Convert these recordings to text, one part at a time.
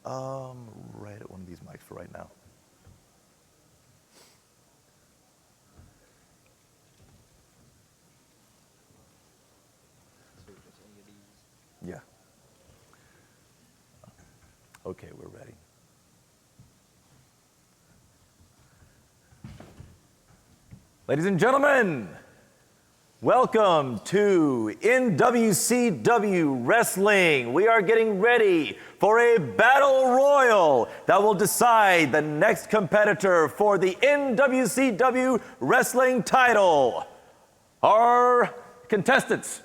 Right at one of these mics for right now. Yeah. Okay, we're ready. Ladies and gentlemen, welcome to NWCW Wrestling. We are getting ready for a battle royal that will decide the next competitor for the NWCW Wrestling title. Our contestants.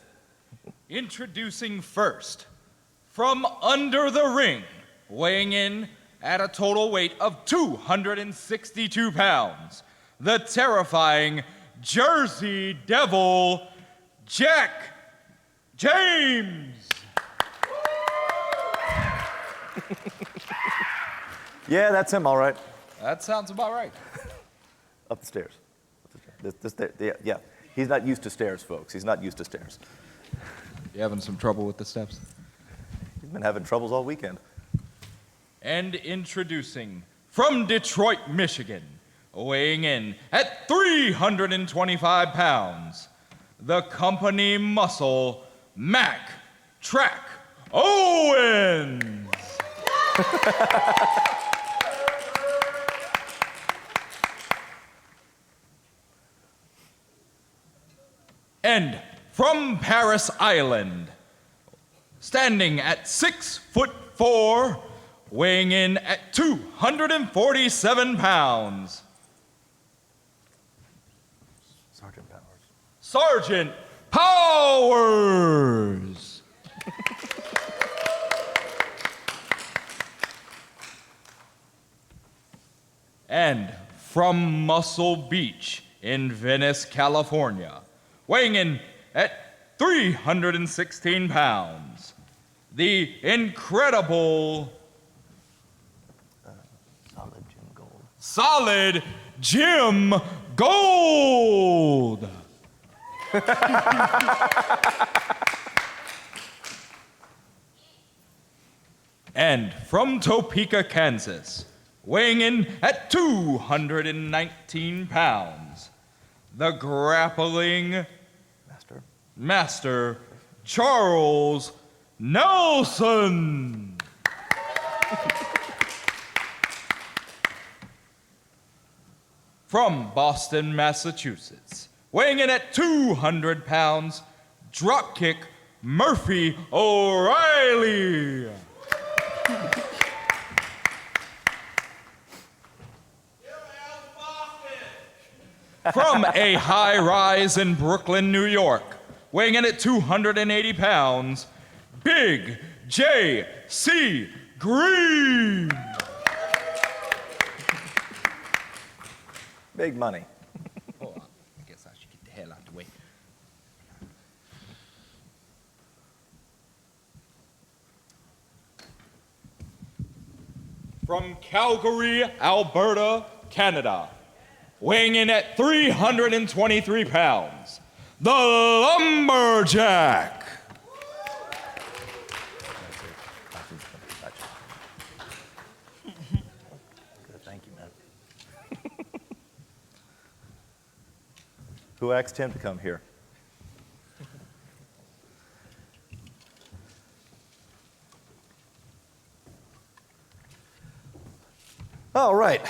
Introducing first, from under the ring, weighing in at a total weight of 262 pounds, the terrifying Jersey Devil, Jack James. Yeah, that's him, all right. That sounds about right. Up the stairs. Yeah, he's not used to stairs, folks. He's not used to stairs. You having some trouble with the steps? He's been having troubles all weekend. And introducing, from Detroit, Michigan, weighing in at 325 pounds, the company muscle, Mac Track Owens. And from Paris Island, standing at 6'4", weighing in at 247 pounds, Sergeant Powers. And from Muscle Beach in Venice, California, weighing in at 316 pounds, the incredible Solid Jim Gold. And from Topeka, Kansas, weighing in at 219 pounds, the grappling master Charles Nelson. From Boston, Massachusetts, weighing in at 200 pounds, Dropkick Murphy O'Reilly. From a high-rise in Brooklyn, New York, weighing in at 280 pounds, Big J.C. Green. Big money. Hold on. I guess I should get the hell out the way. From Calgary, Alberta, Canada, weighing in at 323 pounds, the Lumberjack. Thank you, man. Who asked him to come here? All right.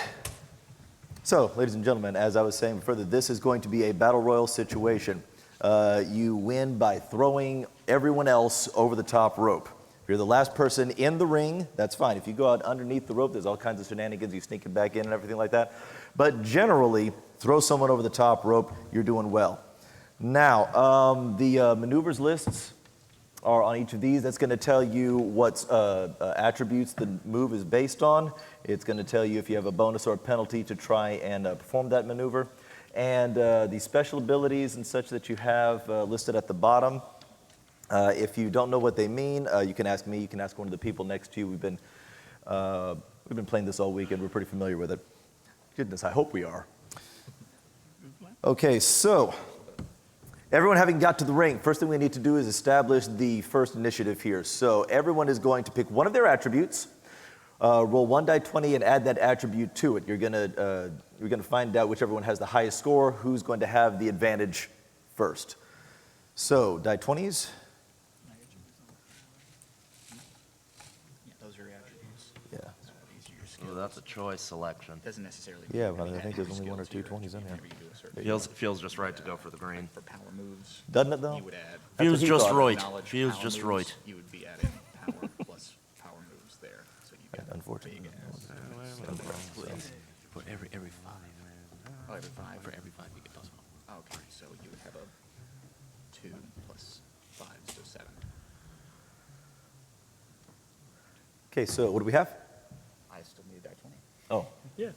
So, ladies and gentlemen, as I was saying further, this is going to be a battle royal situation. You win by throwing everyone else over the top rope. If you're the last person in the ring, that's fine. If you go out underneath the rope, there's all kinds of shenanigans. You sneak it back in and everything like that. But generally, throw someone over the top rope, you're doing well. Now, the maneuvers lists are on each of these. That's going to tell you what attributes the move is based on. It's going to tell you if you have a bonus or a penalty to try and perform that maneuver. And the special abilities and such that you have listed at the bottom. If you don't know what they mean, you can ask me. You can ask one of the people next to you. We've been playing this all weekend. We're pretty familiar with it. Goodness, I hope we are. Okay, so everyone having got to the ring, first thing we need to do is establish the first initiative here. So everyone is going to pick one of their attributes. Roll one die 20 and add that attribute to it. You're gonna find out whichever one has the highest score, who's going to have the advantage first. So, die 20s. Those are your attributes. Yeah. These are your skills. Oh, that's a choice selection. Doesn't necessarily. Yeah, mean but that I you think have there's only one or skills two here. 20s in here. Whenever you do a certain Feels just right to go for the green. for power moves. Doesn't it though? You would add That's what Feels he just thought. right. knowledge, Feels power just moves, right. You would be adding power plus power moves there. So you get Unfortunately. big ass. For every 5. Oh, every 5. For every 5 you get plus 1. Okay, so you would have a 2 plus 5, so 7. Okay, so what do we have? I still need a die 20. Oh, Yeah.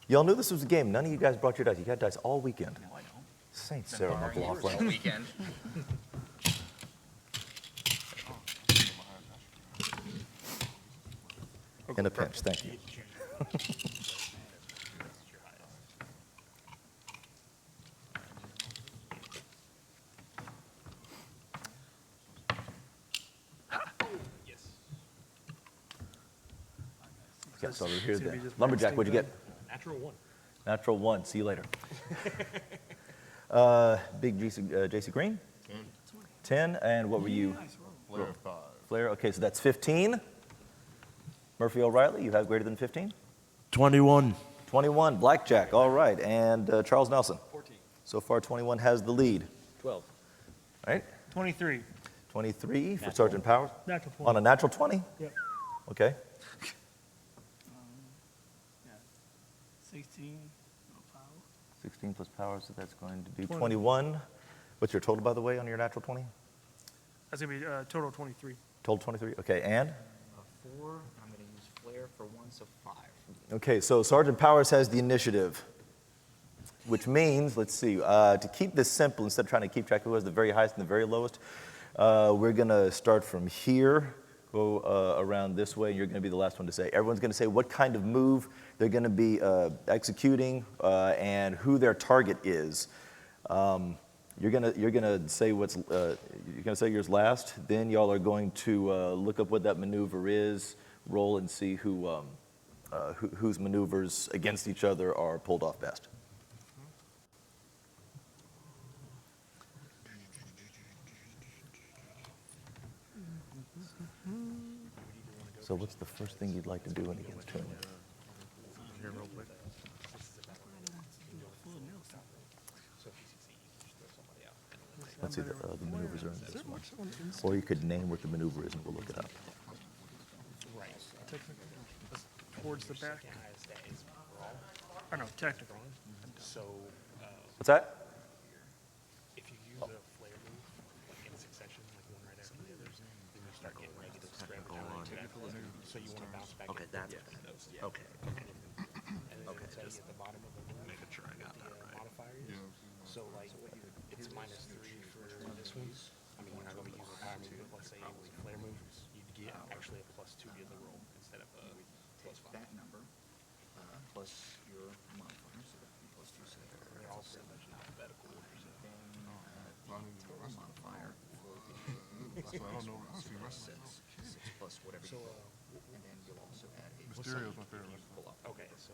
y'all knew this was a game. None of you guys brought your dice. You got dice all weekend. No, I don't. Saint Sarah McLaughlin. All weekend. In a pinch, thank you. Got started here It's gonna be then. just Lumberjack, what'd you get? Natural 1. Natural 1. See you later. Big JC Green? 10. And what were you? Flare 5. Flair. Okay, so that's 15. Murphy O'Reilly, you have greater than 15? 21. 21. Blackjack. All right. And Charles Nelson. 14. So far, 21 has the lead. 12. All right. 23. 23 for Sergeant Powers. Natural 20. On a natural 20? Yep. Okay. 16. No power. 16 plus Powers, so that's going to be 20. 21. What's your total, by the way, on your natural 20? That's going to be total 23. Total 23. Okay. And? 4. I'm going to use flare for 1, so 5. Okay, so Sergeant Powers has the initiative, which means, let's see, to keep this simple, instead of trying to keep track of who has the very highest and the very lowest, we're going to start from here, go around this way, and you're going to be the last one to say. Everyone's going to say what kind of move they're going to be executing and who their target is. You're gonna say what's you're gonna say yours last. Then y'all are going to look up what that maneuver is, roll and see whose maneuvers against each other are pulled off best. So what's the first thing you'd like to do in against him? Let's see, the maneuvers are in this one. Or you could name what the maneuver is and we'll look it up. Towards the back. Or no, technical. So, What's that? if you use a flare move like in succession, like one right after the other, then you start getting negative spread counter to that flare. So you want to bounce back. Okay, and that's forth those. okay. And then Okay, it'll tell you just at the bottom of the move making sure I got that right. modifier is. So like, it's -3 for this one. I mean, you're not going to be using power move, but let's say it was a flare move, you'd get actually a +2 to the roll instead of a +5. That number plus your modifier, so that would be +2, so They're all pretty much in alphabetical order. So. total modifier will be +6 plus whatever you roll. And then you'll also add a Mysterio's my favorite. pull up. Okay, so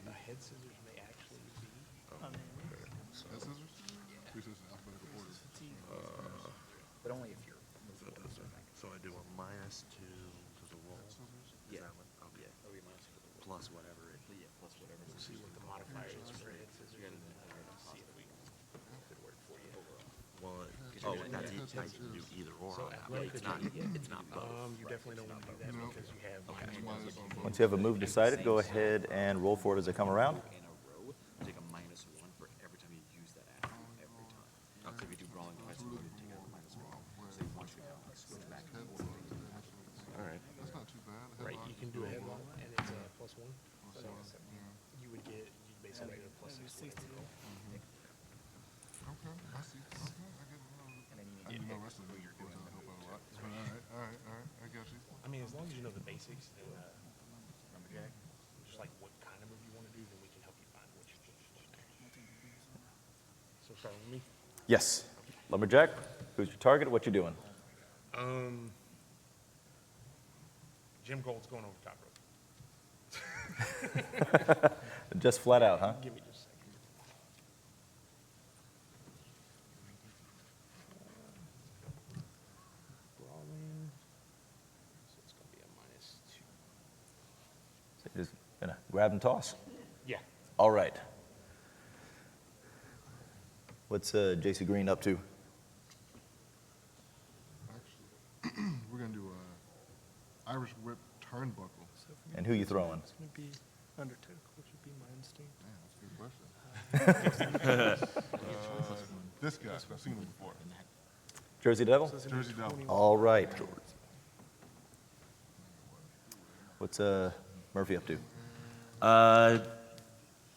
a head scissors may actually be. That scissors? Three scissors in alphabetical order. But only if you're moving forward, so I think. So I do a -2 to the roll. Is Yeah. that what? Okay. That'll be minus for the roll. Plus whatever it. Yeah, plus whatever. See what the modifier is for head scissors. And then see if we could work for you. Well, that's I can do either or. on that, but it's not both. You definitely don't want to do that because you have. Once you have a move decided, go ahead and roll for it as they come around. In a row, take a -1 for every time you use that action, every time. So if you do brawling twice, you take a -1. So once you have switch back and forth. All right. That's not too bad. Right, you can do a headlock and it's a +1. So you would get, you basically get a +6 to roll. Okay, I see. Okay, I get it. And then you I need didn't to know pick wrestling who would you're help doing out a lot. But all right, I got you. I mean, as long as you know the basics, then lumberjack. just like what kind of move you want to do, then we can help you find which. So start with me. Yes. Lumberjack, who's your target? What you doing? Jim Gold's going over top rope. Just flat out, huh? Give me just a second. Brawling. So it's gonna be a -2. So you're just gonna grab and toss. Yeah. All right. What's JC Green up to? Actually, we're gonna do a Irish whip turnbuckle. So for me, And who you throwing? It's gonna be undertook, which would be my instinct. Man, that's a good question. This guy, I've seen him before. Jersey Devil? So it's gonna be Jersey Devil. 21. All right. What's Murphy up to?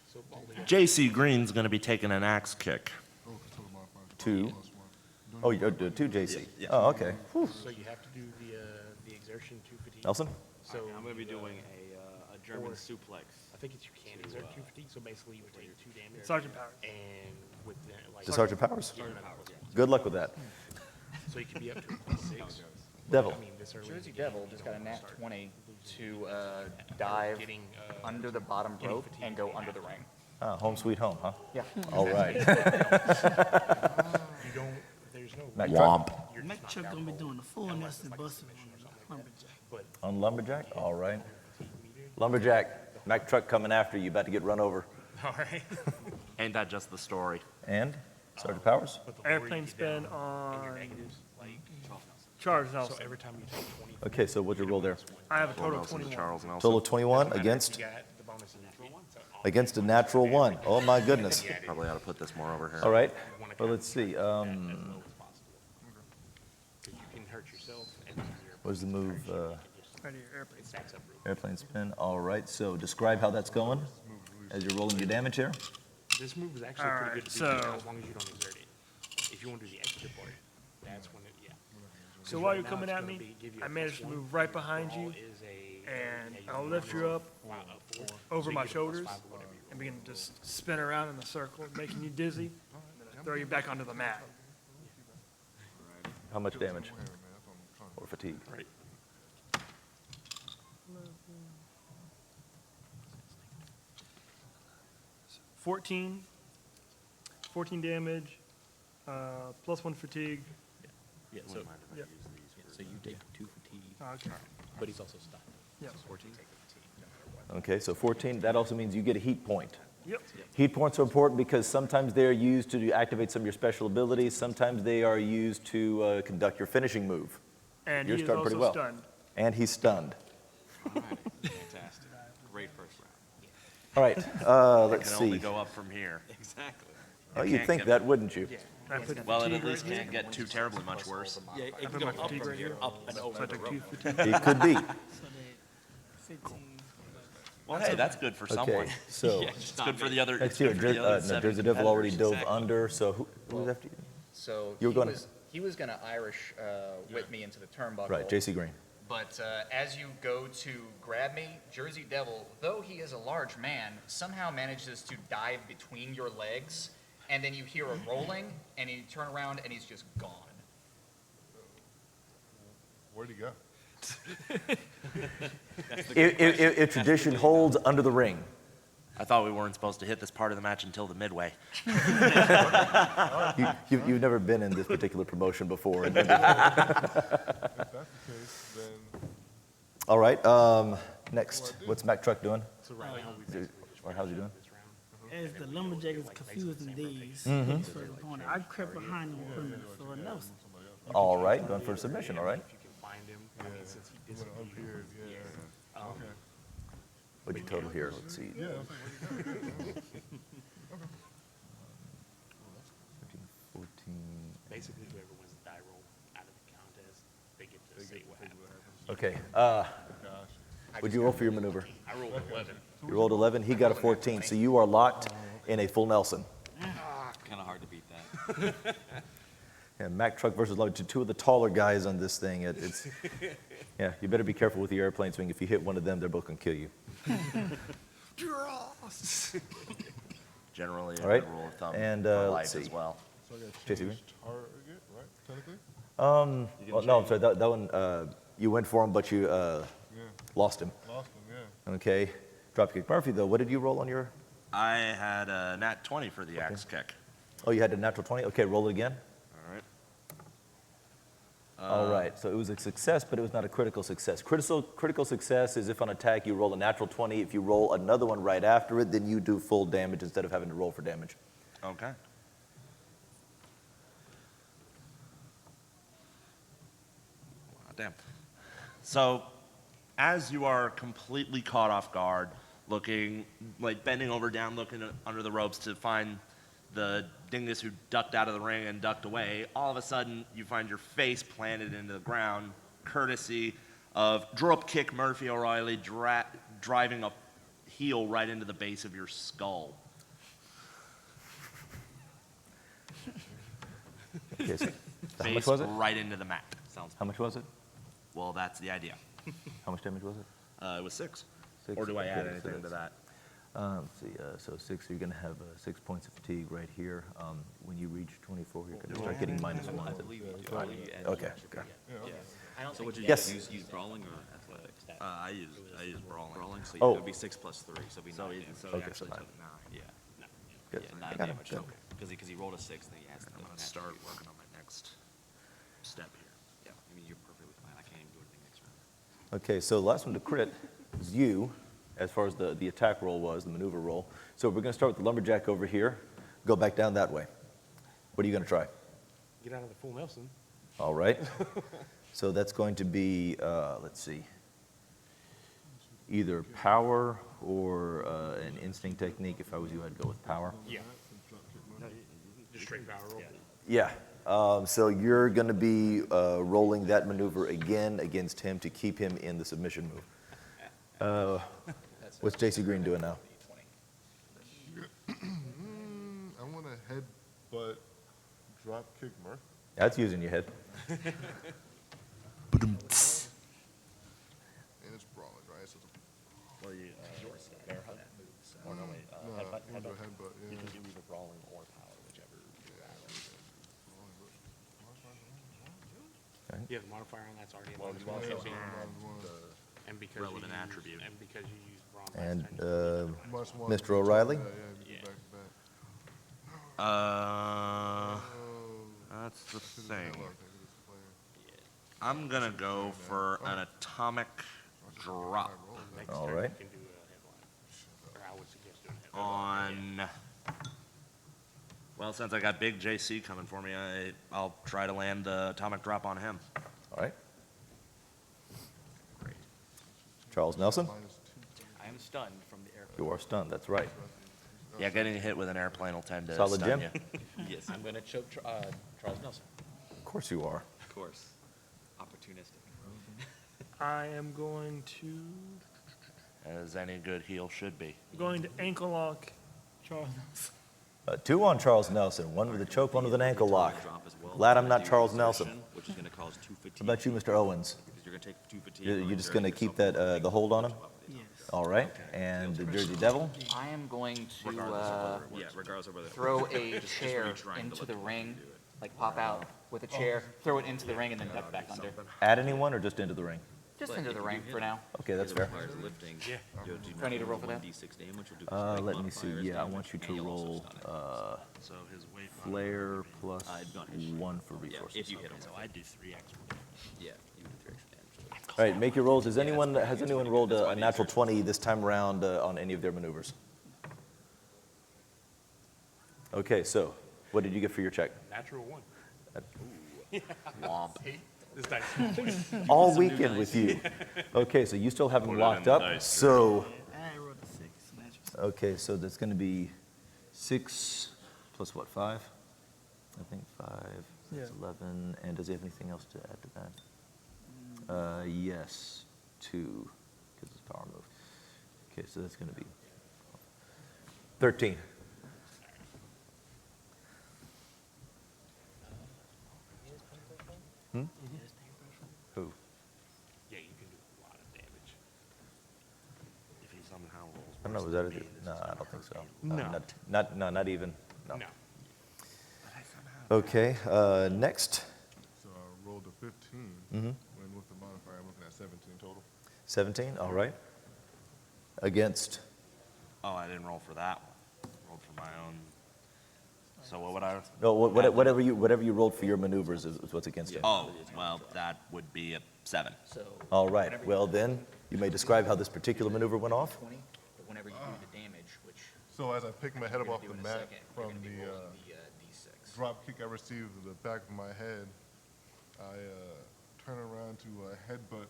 So Baldy, JC Green's going to be taking an axe kick. Oh, total modifier. Two. +1. Don't Oh, do you're two JC. Oh, okay. so you have to do the exertion 2 fatigue. Nelson? So I'm gonna be you, doing a German or- suplex. I think it's you can exert 2 fatigue, so basically you would take 2 damage. Sergeant Powers. And with the, like. To Sergeant Powers? Sergeant Powers, yeah. Good luck with that. So you could be up to a +6. Devil. I mean, this early in Jersey the game, Devil you just don't got a wanna nat start 20 to dive getting, under the bottom getting rope fatigued and go way under the after. ring. Ah, home sweet home, huh? Yeah. All right. You don't, there's no. Mac Womp. truck You're Mac just Chuck knocked gonna be out doing the full unless nested it's like a busting submission or something on like lumberjack. But on Lumberjack? All right. fatigue meter. Lumberjack, Mac truck coming after you, about to get run over. All right. Ain't that just the story? And Sergeant Powers? But the lower you Airplane get spin down in your on negatives, like, Charles so Nelson. every time you take 20. Okay, so what's your roll there? I have a total of Nelson to 21. Charles Nelson. Total of 21 You against got the bonus in natural one. So against a natural 1. Oh, my goodness. Probably ought to put this more over here. All right. you wanna Well, count let's see. as low as possible. 'Cause you can hurt yourself and then your What's the move? Right here, airplane. it stacks up real. Airplane spin. All right. So describe how that's going as you're rolling your damage here. This move is actually All pretty right, good to do so- as long as you don't exert it. If you want to do the extra part, that's when it, yeah. So while you're coming at me, I managed to move right behind you, and I'll lift you up over my shoulders and begin to just spin around in a circle, making you dizzy, and then I throw you back onto the mat. How much damage? Or fatigue? Right. 14 damage, +1 fatigue. Yeah, so, Yeah. so you take 2 fatigue, Okay. but he's also stunned. Yep. 14. Okay, so 14. That also means you get a heat point. Yep. Heat points are important because sometimes they are used to activate some of your special abilities. Sometimes they are used to conduct your finishing move. And You're he is starting pretty also well. stunned. And he's stunned. Fantastic. Great first round. All right, let's Can only see. go up from here. Exactly. Oh, you'd think that, wouldn't you? I put Well, it fatigue at least right here. can't get too terribly much worse. Yeah, it I can put go my up fatigue from right here, here. up and So over I the took rope. 2 fatigue. It could be. So they 15. Well, hey, that's good for someone. Okay, so It's good for the other. next It's here, good for the other no, 7 Jersey Devil already dove competitors. under, so who was after you? So You were gonna- he was gonna Irish whip me into the turnbuckle. Right, JC Green. But as you go to grab me, Jersey Devil, though he is a large man, somehow manages to dive between your legs, and then you hear a rolling, and you turn around, and he's just gone. Where'd he go? If tradition holds, under the ring. I thought we weren't supposed to hit this part of the match until the midway. You've never been in this particular promotion before. If that's the case, then All right, next, what's Mac Truck doing? So right now, we Or how's he doing? this round. As the lumberjack is confusing these, his first opponent, I crept behind him and put him in for Nelson. All right, going for a submission, all right. If you can find him, I mean, since he disappeared. yeah. Okay. What'd you total here? Let's see. Yeah, I was like, where'd he go? 14. Basically, whoever wins the die roll out of the contest, they get to say what happened. Okay, Gosh. what'd you roll for your maneuver? I rolled 11. You rolled 11, he got a 14, so you are locked in a full Nelson. Kind of hard to beat that. And Mac Truck versus Load, two of the taller guys on this thing. It's, yeah, you better be careful with the airplane swing. If you hit one of them, they're both gonna kill you. Generally, a All right, good rule of thumb and, for let's life as see. well. So I got JC to Green? change target, right? Technically? Well, no, I'm sorry, that one, you went for him, but you Yeah, Lost him. lost him, yeah. Okay. Dropkick Murphy, though, what did you roll on your? I had a nat 20 for the axe kick. Oh, you had a natural 20? Okay, roll it again. All right. All right, so it was a success, but it was not a critical success. Critical success is if on attack you roll a natural 20. If you roll another one right after it, then you do full damage instead of having to roll for damage. Okay. Damn. So, as you are completely caught off guard, looking, like bending over down, looking under the ropes to find the dingus who ducked out of the ring and ducked away, all of a sudden you find your face planted into the ground, courtesy of Dropkick Murphy O'Reilly driving a heel right into the base of your skull. Okay, so how Face much was it? right into the mat. Sounds How much was it? well. That's the idea. How much damage was it? It was 6. 6? Or do I add Okay, so anything to that's- that? Let's see, so 6, so you're going to have 6 points of fatigue right here. When you reach 24, you're going to start getting -1. Okay. So would you Yes. use brawling or athletics? I use brawling. Brawling, so Oh. it would be 6 plus 3, so it'd be 9 damage. So Okay, he actually so took 9. Yeah, Good. yeah, I 9 got him. damage, Good. because he rolled a 6, and then he asked I'm going to start working on my next step here. Yeah, I mean, you're perfectly fine, I can't even do anything next round. Okay, so the last one to crit is you, as far as the attack roll was, the maneuver roll. So we're going to start with the lumberjack over here, go back down that way. What are you going to try? Get out of the full Nelson. All right. So that's going to be, let's see, either power or an instinct technique. If I was you, I'd go with power. Yeah. Just straight power roll. Yeah. So you're going to be rolling that maneuver again against him to keep him in the submission move. What's JC Green doing now? I want to headbutt Dropkick Murphy. That's using your head. And it's brawling, right? So it's Well, you, bear hug. Or no, wait, a, no, headbutt, I'm gonna headbutt. headbutt, You yeah. can do either brawling or power, whichever. Yeah, the modifier on that's already in Well, the you also modifier. have And because relevant you attribute. And because you use bronze. And Must want Mr. to O'Reilly? Yeah, you do back to back. Uh, Oh, that's the should've thing. held up, maybe this player. I'm gonna go for an atomic drop Next All turn right. You can do a headline. Or I would suggest doing a headline. on. Well, since I got big JC coming for me, I'll try to land the atomic drop on him. all right. Charles Nelson, I am stunned from the air. you are stunned. That's right. Yeah, getting hit with an airplane will tend to Solid stun gem? you. Yes, I'm gonna choke Charles Nelson. Of course you are. Of course. Opportunistic. I am going to As any good heel should be. ankle lock Charles Nelson. 2 on Charles Nelson, 1 with a choke, 1 with an ankle lock. Drop as well. Glad I'm not Do Charles exertion, Nelson. Which is gonna cause 2 fatigue. How about you, Mr. Owens? Because you're gonna take 2 fatigue. You're just going to keep that the hold on him? Yes. All right. And the Jersey Devil? I am going to Yeah, regardless of whether. throw a Just chair retrying to into let the the ring, like pop out with a chair, throw it into the ring, and then duck back under. Add anyone or just into the ring? Just into the ring for now. Okay, that's fair. Requires lifting. Yeah. Do I need to roll for that? 1d6 damage. We'll do Let me see. Yeah, I want you to roll So his weight. flare plus advantage. 1 for Yeah, resources. if you hit him. So I do 3 extra damage. Yeah, you do 3 extra damage. All right, make your rolls. Has anyone rolled a natural 20 this time around on any of their maneuvers? Okay, so what did you get for your check? Natural 1. Womp. This dice. All weekend with you. Okay, so you still have them Put it locked in the up. dice, So, I rolled a 6, natural. okay, so that's going to be 6 plus what, 5? I think 5. That's Yeah. 11. And does he have anything else to add to that? Yes, 2, because it's power move. Okay, so that's going to be 13. Who? Yeah, you can do a lot of damage. If he somehow rolls. I don't know, was that a, no, I don't think so. No. Not even, no. No. Okay, next, So I rolled a 15. Mm-hmm. When with the modifier, I'm looking at 17 total. 17, all right. Against, Oh, I didn't roll for that one. Rolled for my own. So what would I? no, whatever you rolled for your maneuvers is what's against him. Oh, well, that would be a 7. So All right, well then, you may describe how this particular maneuver went off. 20, but whenever you do the damage, which So as I pick my head up you're off gonna the do in a mat second, you're from gonna be the rolling the D6. drop kick I received to the back of my head, I turn around to headbutt,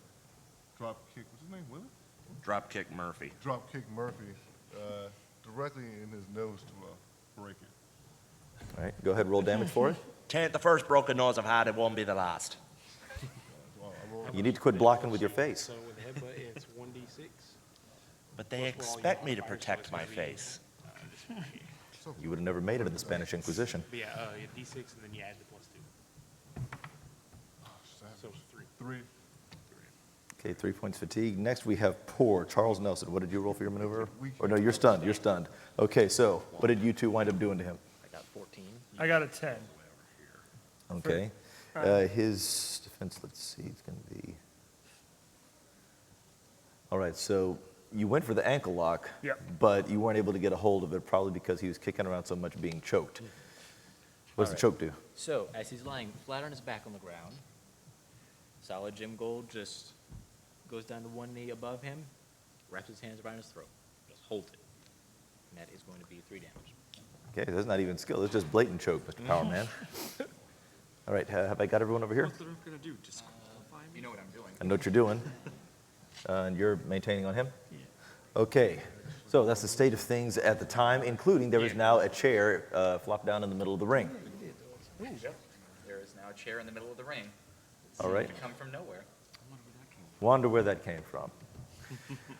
drop kick, what's his name, Willie? Dropkick Murphy. Drop kick Murphy directly in his nose to break it. All right, go ahead, roll damage for it. Tain't the first broken nose I've had, it won't be the last. Well, I rolled You need to quit blocking with your face. So with the headbutt, it's 1d6. But they expect me to protect my face. You would have never made it in the Spanish Inquisition. But yeah, d6 and then you add the +2. So 3. 3. Okay, 3 points fatigue. Next, we have poor Charles Nelson. What did you roll for your maneuver? Or no, you're stunned, you're stunned. Okay, so what did you two wind up doing to him? I got 14. I got a 10. Okay. His defense, let's see, it's going to be... All right, so you went for the ankle lock, Yep. but you weren't able to get a hold of it, probably because he was kicking around so much being choked. What does the choke do? So, as he's lying flat on his back on the ground, solid Jim Gold just goes down to one knee above him, wraps his hands around his throat, just holds it. And that is going to be 3 damage. Okay, that's not even skill, it's just blatant choke, Mr. Powerman. All right, have I got everyone over here? What's the ref gonna do? Disqualify me? You know what I'm doing. I know what you're doing. And you're maintaining on him? Okay, so that's the state of things at the time, including there is now a chair flopped down in the middle of the ring. There is now a chair in the middle of the ring. It All right. seemed to come from nowhere. Wonder where that came from.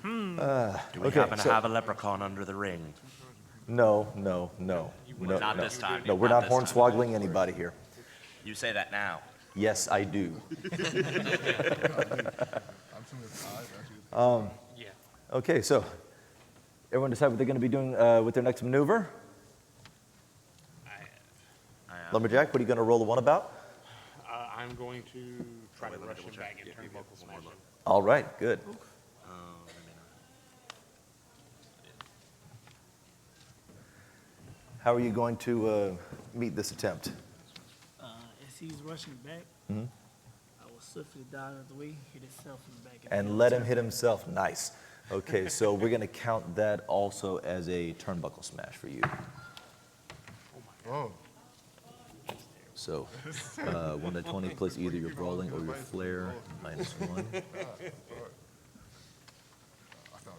Do we Okay, happen to so- have a leprechaun under the ring? No. Not this time. No, we're Not not this time. hornswoggling anybody here. You say that now. Yes, I do. I'm assuming it's eyes, actually. Yeah. Okay, so everyone decide what they're going to be doing with their next maneuver? Lumberjack, what are you going to roll the one about? I'm going to try to rush him back and turnbuckle smash him. All right, good. How are you going to meet this attempt? As he's rushing back, Mhm. I will swiftly dive out of the way, hit himself in the back. And let him hit himself. Nice. Okay, so we're going to count that also as a turnbuckle smash for you. Oh, So 1 to 20 plus either your brawling or your flair, -1.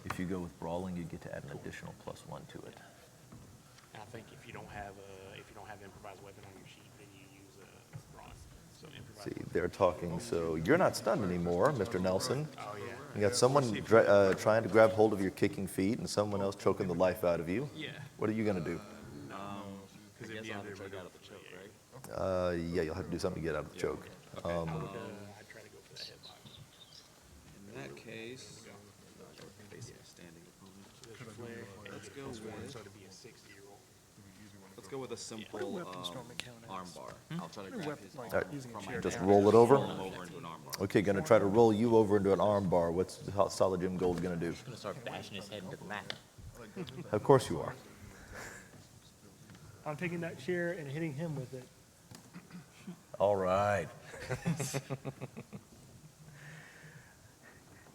If you go with brawling, you get to add an additional +1 to it. And I think if you don't have improvised weapon on your sheet, then you use a bronze. So improvised. See, they're talking, so you're not stunned anymore, Mr. Nelson. Oh yeah. You got someone trying to grab hold of your kicking feet and someone else choking the life out of you. Yeah. What are you going to do? Because it'd be under my choke. Yeah, you'll have to do something to get out of the choke. I'd try to go for that headlock. In that case, facing a standing opponent. Let's go with, So to be a 60 roll. let's go with a simple arm bar. I'll try to grab his All arm right, Using a from my chair. just back, roll it over. roll him over into an arm bar. Okay, going to try to roll you over into an arm bar. What's Solid Jim Gold going to do? He's going to start bashing his head into the mat. Of course you are. I'm taking that chair and hitting him with it. All right.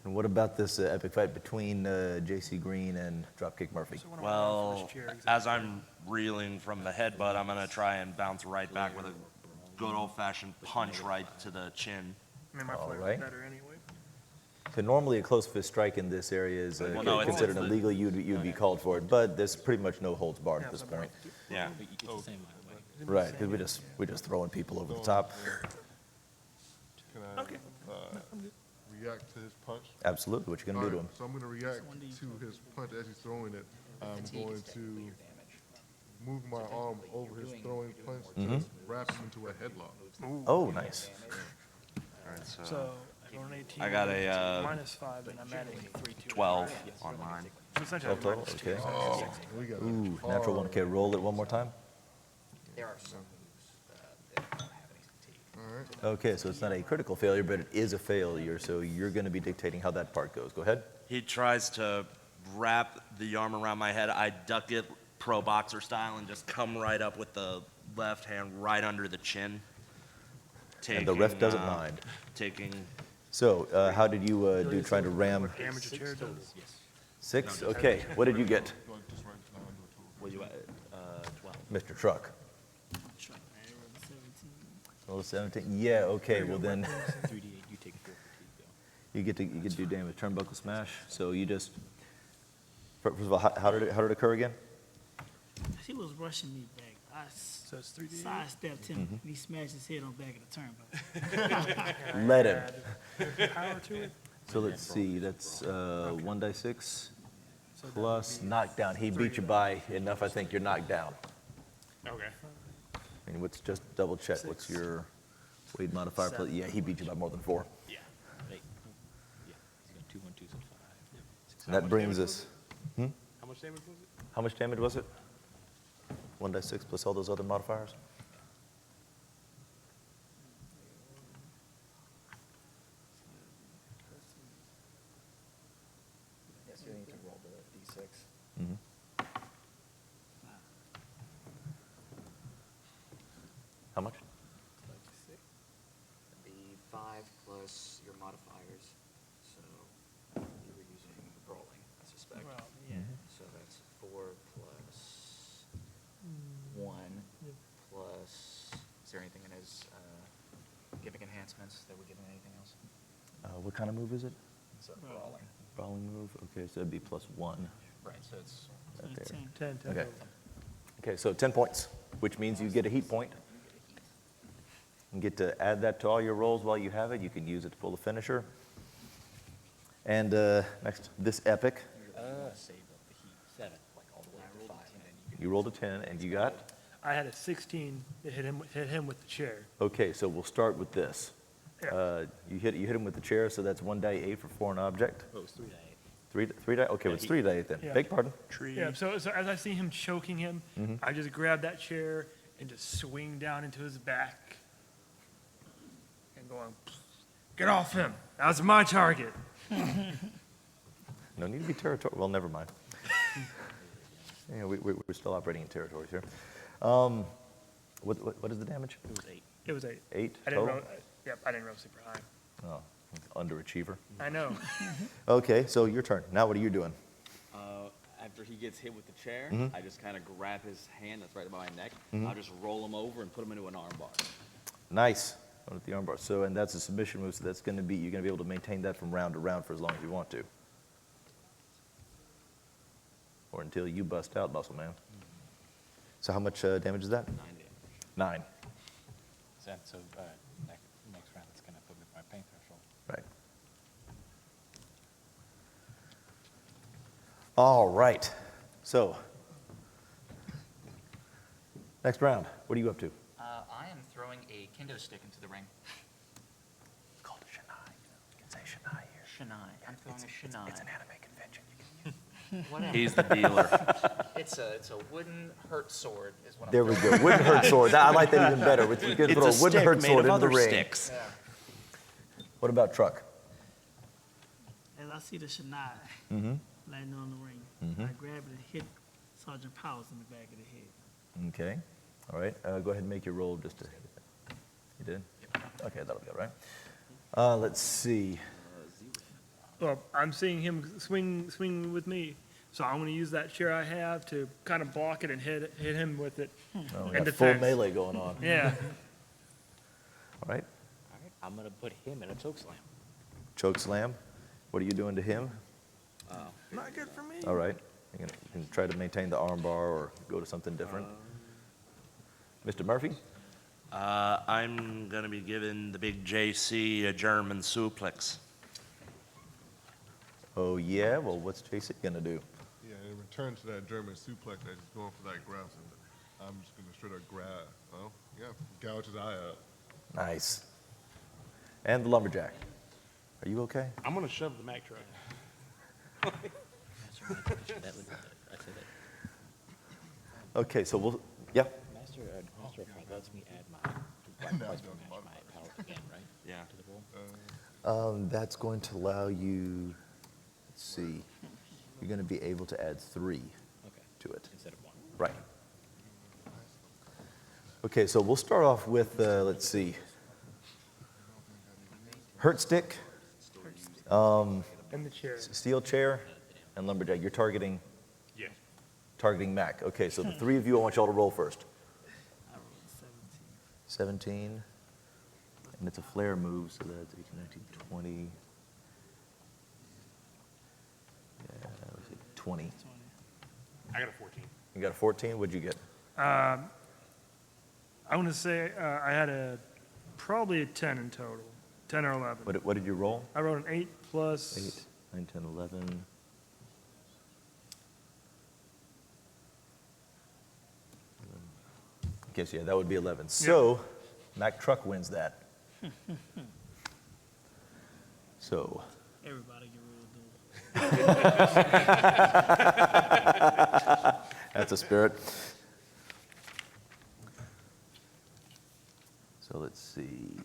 And what about this epic fight between J.C. Green and Dropkick Murphy? So when I roll for Well, this chair, exactly. as I'm reeling from the headbutt, I'm going to try and bounce right back with a good old-fashioned punch right to the chin. I mean, my All flair right. is better anyway. So normally a close fist strike in this area is Well, no, it's- considered it's the- illegal. You'd be called for it, but there's pretty much no holds barred at this point. Yeah. But it's the same way. Right, because we're just throwing people over the top. Can I Okay. react to his punch? Absolutely. What you gonna do to him? So I'm going to react to his punch as he's throwing it. I'm going to move my arm over his throwing punch to wrap him into a headlock. Oh, nice. All right, so So I rolled an 18. I got a, -5, and I'm adding 3 to it. 12 on mine. So essentially, I'm Total, -2. okay. Oh, we got Ooh, natural one. Okay, roll it one more time. There are some moves that don't have any fatigue. All Okay, so it's not a critical failure, but it is a failure, so you're going to be dictating how that part goes. Go ahead. He tries to wrap the arm around my head. I duck it pro boxer style and just come right up with the left hand right under the chin. And the ref Taking, doesn't mind. Taking So how did you do trying to ram? What damage the chair does. 6? Okay, what did you get, what you at? 12. Mr. Truck? Truck, I rolled a 17. Roll 17. Yeah, okay, well then, 3d8, you take 4 fatigue, though. you get to do damage. Turnbuckle smash, so you just, first of all, how did it occur again? He was rushing me back. So it's 3D. Sidestepped him, and he smashed his head on the back of the turnbuckle. Let him. Power to it. So let's see, that's 1 die 6 plus knockdown. He beat you by enough, I think you're knocked down. Okay. I mean, let's just double check. What's your weight modifier? Yeah, he beat you by more than 4. Yeah. Right. Yeah. He's got 2, 1, 2, so 5. And that brings us, How much damage was it? how much damage was it? 1 die 6 plus all those other modifiers? Yes, you need to roll the d6. Mhm. How much? The 5 plus your modifiers. So you were using brawling, I suspect. Well, yeah. So that's 4 plus 1 plus. Is there anything in his gimmick enhancements that we're giving anything else? What kind of move is it? It's a brawling. Brawling move? Okay, so it'd be plus 1. Right, so it's Right there. 10, 10. Okay. Okay, so 10 points, which means you get a heat point. You get to add that to all your rolls while you have it. You can use it to pull the finisher. And next, this epic. Save up the heat. 7, like all the way up to 5. And then you You rolled a 10, and you got? I had a 16 that hit him with the chair. Okay, so we'll start with this. Yeah. You hit him with the chair, so that's 1 die 8 for foreign object. can, oh, it's 3 die 8. Three die? Okay, well, it's 3 die 8 then. Yeah. Beg pardon. Yeah, so as I see him choking him, I just grab that chair and just swing down into his back and going, get off him. That's my target. No need to be territorial. Well, never mind. Yeah, we're still operating in territories here. What is the damage? It was 8. It was 8. 8 I didn't total? roll, yep, I didn't roll super high. Oh, underachiever. I know. Okay, so your turn. Now what are you doing? After he gets hit with the chair, Mm-hmm. I just kind of grab his hand that's right above my neck. I'll just roll him over and put him into an arm bar. Nice. With the armbar. So, and that's a submission move, so that's going to be, you're going to be able to maintain that from round to round for as long as you want to. Or until you bust out, muscle man. So how much damage is that? 9 damage. 9. So next round, it's gonna put me at my pain threshold. Right. All right. So, next round. What are you up to? I am throwing a kendo stick into the ring. It's called a shinai. You can say shinai here. Shinai. I'm throwing a shinai. It's an anime convention. Whatever. He's the dealer. It's a wooden hurt sword is what I'm There we throwing. go. Wooden hurt sword. I like that even better. You can throw a wooden hurt sword into the ring. sticks. Yeah. What about truck? As I see the Shania Mm-hmm. landing on the ring, I grab it and hit Sergeant Powers in the back of the head. Okay. All right. Go ahead and make your roll just to. You did? Okay, that'll be all right. Let's see. Well, I'm seeing him swing with me, so I'm going to use that chair I have to kind of block it and hit him with it. Oh, we And got full defense. melee going on. Yeah. All right. All right, I'm gonna put him in a choke slam. Choke slam. What are you doing to him? Not good for me. All right. You can try to maintain the arm bar or go to something different. Mr. Murphy? I'm going to be giving the big JC a German suplex. Oh, yeah? Well, what's JC going to do? Yeah, in return to that German suplex, I just going for that grab. I'm just going to straight up grab. Oh, yeah, gouge his eye out. Nice. And the lumberjack. Are you okay? I'm gonna shove the Mack truck. That was, I said that. Okay, so we'll, yeah. Master of Fight lets me add my twice per match my power again, right? Yeah. To the roll? That's going to allow you, let's see, you're going to be able to add 3 Okay. to it. Instead of 1. Right. Okay, so we'll start off with, let's see, hurt stick, And the chair. steel chair, and lumberjack. You're targeting Yeah. Mac. Okay, so the 3 of you, I want y'all to roll first. I rolled 17. 17, and it's a flare move, so that's 18, 19, 20. Yeah, let's see, 20. 20. I got a 14. You got a 14, what'd you get? I want to say I had probably a 10 in total, 10 or 11. What did you roll? I wrote an 8 plus 8, 9, 10, 11. Okay, so yeah, that would be 11. So, Mac Truck wins that. So, Everybody get real duel. that's a spirit. So let's see,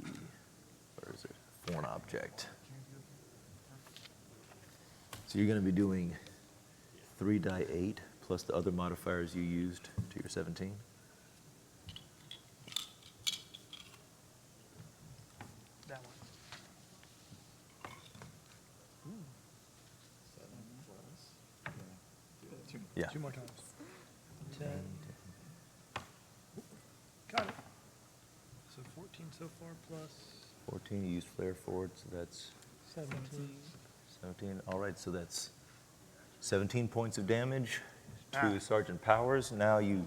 where is it? Foreign object. So you're going to be doing 3 die 8 plus the other modifiers you used to your 17. that one. Yeah. 2 more times. 10. Got it. So 14 so far plus 14, you used flare forward, so that's 17. 17. All right, so that's 17 points of damage to Ah. Sergeant Powers. Now you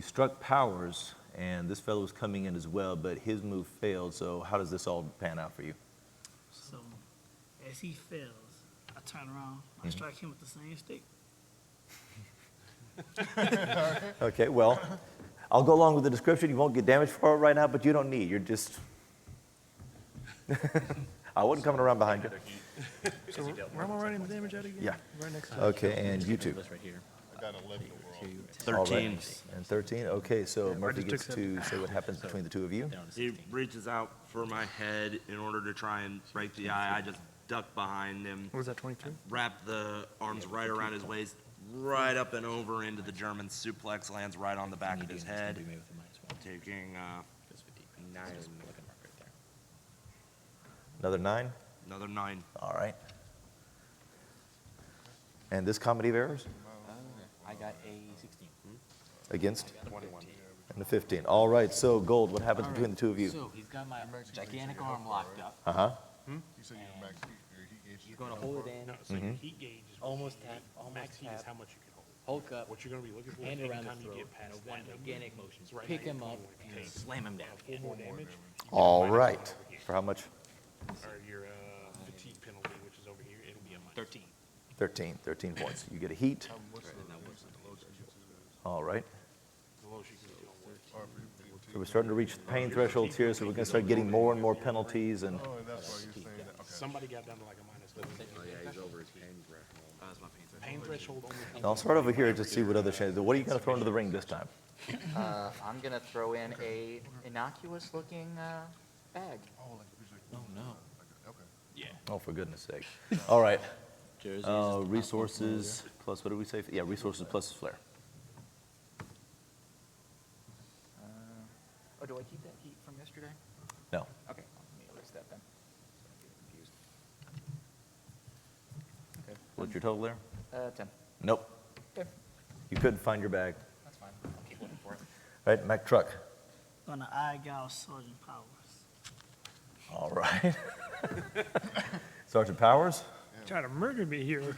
struck Powers, and this fellow was coming in as well, but his move failed. So how does this all pan out for you? So, as he fails, I turn around, I strike him with the same stick. Okay, well, I'll go along with the description. You won't get damage for it right now, but you don't need. You're just. I wasn't coming around behind you. So where am I writing the damage at again? Yeah. Right next to it. Okay, and you two. This right here. I got 11 overall. 13. And 13. Okay, so Murphy just gets took to say what happens between the two of you. Down to He 16. reaches out for my head in order to try and break the eye. I just duck behind him, What was that, 22? wrap the arms right around his waist, right up and over into the German suplex, lands right on the back of his head, Be made with a -1. taking Just 50. 9, Just a looking mark right there. Another 9. another 9. All right. And this comedy of errors I got a 16. against 21. and a 15. All right. So Gold, what happens between the two of you? So he's got my gigantic arm locked up. Uh huh. You said your max heat, your heat gauge. He's going to hold it in, No, so your heat gauge is what almost you tap, need. almost Max heat is tap. how much you can hold. Hulk up, What you're going to be looking for hand is around the anytime you throat, get and past a one that number, gigantic motion. so right Pick now him you're up going and okay. slam him down. 4 more damage. All right. For how much? Or your fatigue penalty, which is over here, it'll be a minus. 13. 13. 13 points. You get a heat. All right. The lowest you can do on work. So we're starting to reach the pain thresholds here, so we're going to start getting more and more penalties. And Oh, and that's why you're saying that, okay. Somebody got down to like a -1. Yeah, he's over his pain threshold. That's my pain. Pain threshold only. I'll start over here to see what other shades. What are you going to throw into the ring this time? I'm gonna throw in a innocuous looking bag. Oh, like, it's like, Oh, no. okay. Oh, for goodness sake. All right. Jersey is just Resources plus, what did we say? Yeah, resources plus flare. Oh, do I keep that heat from yesterday? No. Okay, let me erase that then. So I don't get confused. Okay. What's your total there? 10. Nope. Okay, You couldn't find your bag. that's fine. I'll keep looking for it. Right, Mac Truck. Gonna eye gouge Sergeant Powers. All right. Sergeant Powers? Try to murder me here.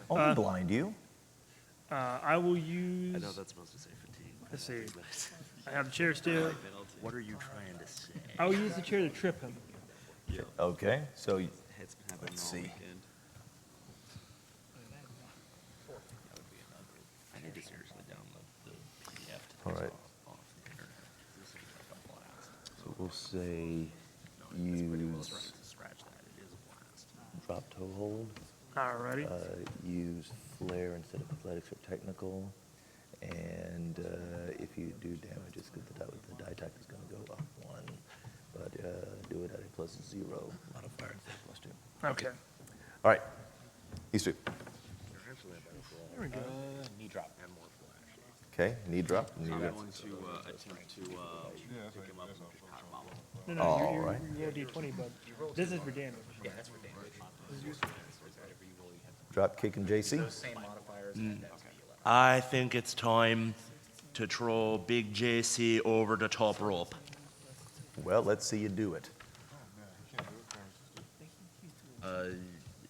Oh, we blind you. I will use. I know that's supposed to say fatigue. Let's see. I have the chair still. What are you trying to say? I will use the chair to trip him. Okay, so Head's been happening Let's all see. weekend. I need to seriously download the PDF to All take right. off the internet. This thing's like a blast. So we'll say It's pretty well use starting to scratch that. It is a blast. drop toe hold, Alrighty. use flare instead of athletics or technical, and if you do damage, it's good the die type is going to go up 1, but do it at a +0 modifier instead of +2. Okay. All right, these two. There we go. Knee drop. Okay, knee drop. Knee I'm drop. going to attempt to pick him up and just power bomb him. No, All you right. roll D20, but this is for damage. Yeah, that's for damage. Drop kick and JC. Those same modifiers and that's gonna be 11. I think it's time to throw Big JC over the top rope. Well, let's see you do it.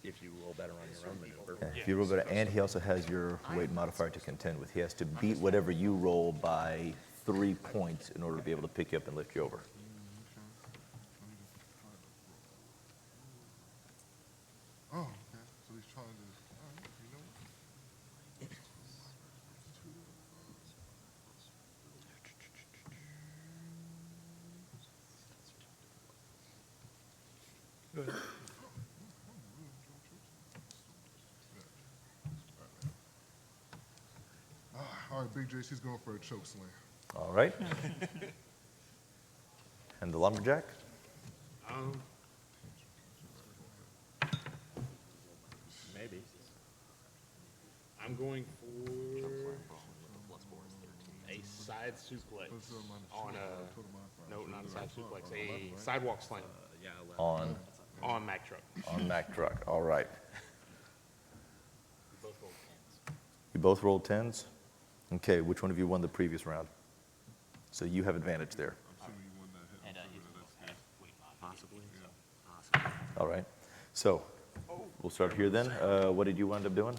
If you roll better on your own maneuver. If you roll better, and he also has your weight modifier to contend with. He has to beat whatever you roll by 3 points in order to be able to pick you up and lift you over. Oh, okay. So he's trying to, all right, you know what? Good. All right, Big JC's going for a choke slam. All right. And the lumberjack? Maybe. I'm going for a side suplex on a, no, not a side suplex, a sidewalk slam On Mack truck. Mack truck. All right. Both roll 10s. You both rolled 10s? Okay, which one of you won the previous round? So you have advantage there. And Possibly. Possibly. All right. So we'll start here then. What did you wind up doing?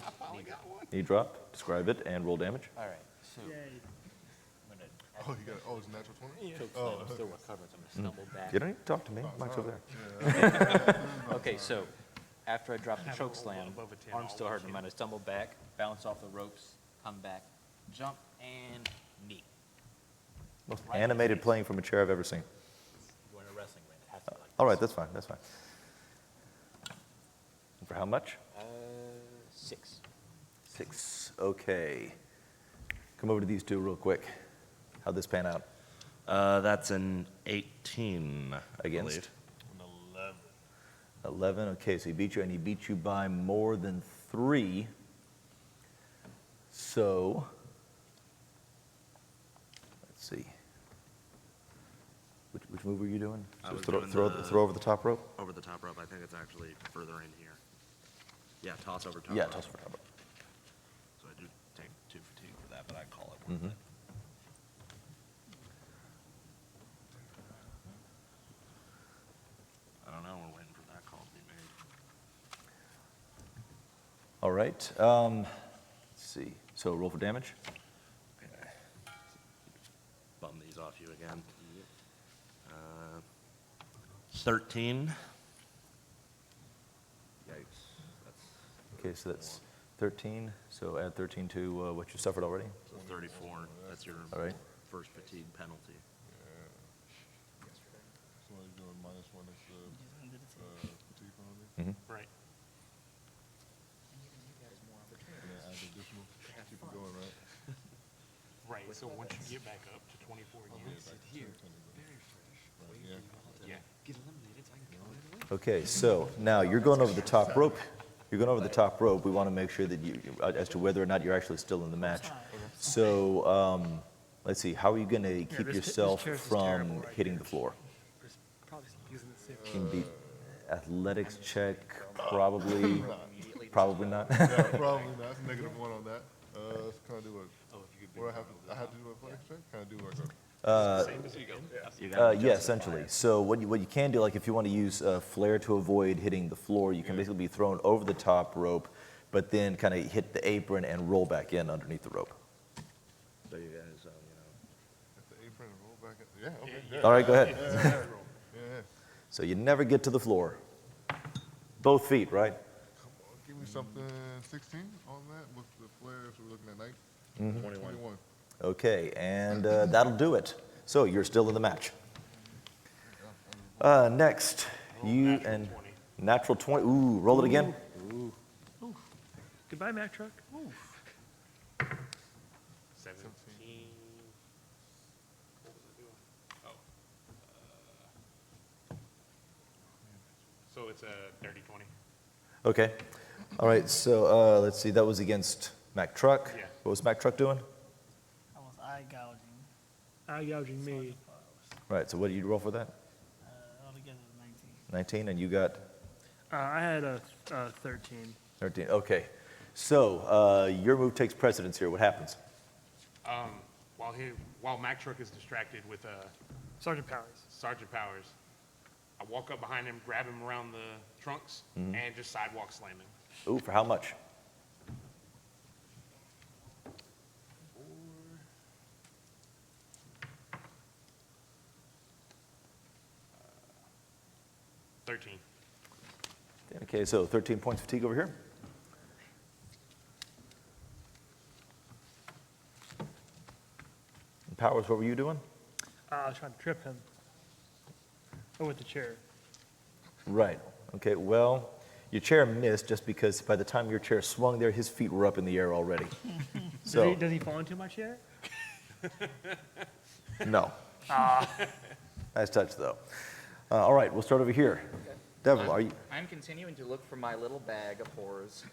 Knee drop, describe it, and roll damage. all right, so Yay. I'm gonna Oh, you got, oh, it's a natural 20? choke slam, I'm still recovered, so I'm gonna stumble back. You don't need to talk to me. Mike's over there. Okay, so after I drop the choke slam, arm still hurting, I'm gonna stumble back, bounce off the ropes, come back, jump, and knee. Most animated playing from a chair I've ever seen. We're in a wrestling ring, it has to be like All right, this. that's fine. That's fine. And for how much? 6. 6. Okay. Come over to these two real quick. How'd this pan out? That's an 18 Against? believe. 11. Okay, so he beat you, and he beat you by more than 3. So, let's see. Which move were you doing? I So was throw, doing throw, the- throw over the top rope? Over the top rope, I think it's actually further in here. Yeah, toss over top Yeah, rope. toss over top rope. So I do take 2 fatigue for that, but I call it worth it. I don't know, we're waiting for that call to be made. All right. Let's see. So roll for damage. Okay. Bum these off you again. 13. Yikes. That's Okay, so that's 13. So add 13 to what you suffered already. so 34. That's your All right. first fatigue penalty. So you're doing -1 is the fatigue penalty? Right. And then add the additional, keep it going, right? Right, so once you get back up to 24 units, Yeah. yeah. Okay, so now you're going over the top rope. You're going over the top rope. We want to make sure that you, as to whether or not you're actually still in the match. So let's see. How are you going to keep this yourself chair's just from terrible right hitting the floor? Probably using the same. You can beat athletics check, probably, probably not. Yeah, probably not. It's a -1 on that. Let's kind of do a, what I have to do a athletics check? Kind of do like a, Yeah, essentially. So what you can do, like if you want to use flare to avoid hitting the floor, you can basically be thrown over the top rope, but then kind of hit the apron and roll back in underneath the rope. So you guys, hit the apron and roll back in. Yeah, okay. Yeah, All right, go ahead. yeah. So you never get to the floor. Both feet, right? Come on, give me something 16 on that with the flares. We're looking at 21. Okay, and that'll do it. So you're still in the match. Next, you and natural 20. Ooh, roll it again. Goodbye, Mack truck. 17, it's a 30-20. Okay. All right, so let's see. That was against Mac Truck. Yeah. What was Mac Truck doing? I was eye gouging. Eye gouging me. Right, so what did you roll for that? Altogether 19. 19, and you got I had a 13. 13. Okay. So your move takes precedence here. What happens? While Mac Truck is distracted with Sergeant Powers. Sergeant Powers, I walk up behind him, grab him around the trunks, and just sidewalk slam him. Ooh, for how much? 13. Okay, so 13 points fatigue over here. And Powers, what were you doing? I was trying to trip him. Oh, with the chair. Right. Okay, well, your chair missed just because by the time your chair swung there, his feet were up in the air already. So, Does he fall into my chair? no. Nice touch, though. All right, we'll start over here. Devil, are you? I'm continuing to look for my little bag of horrors.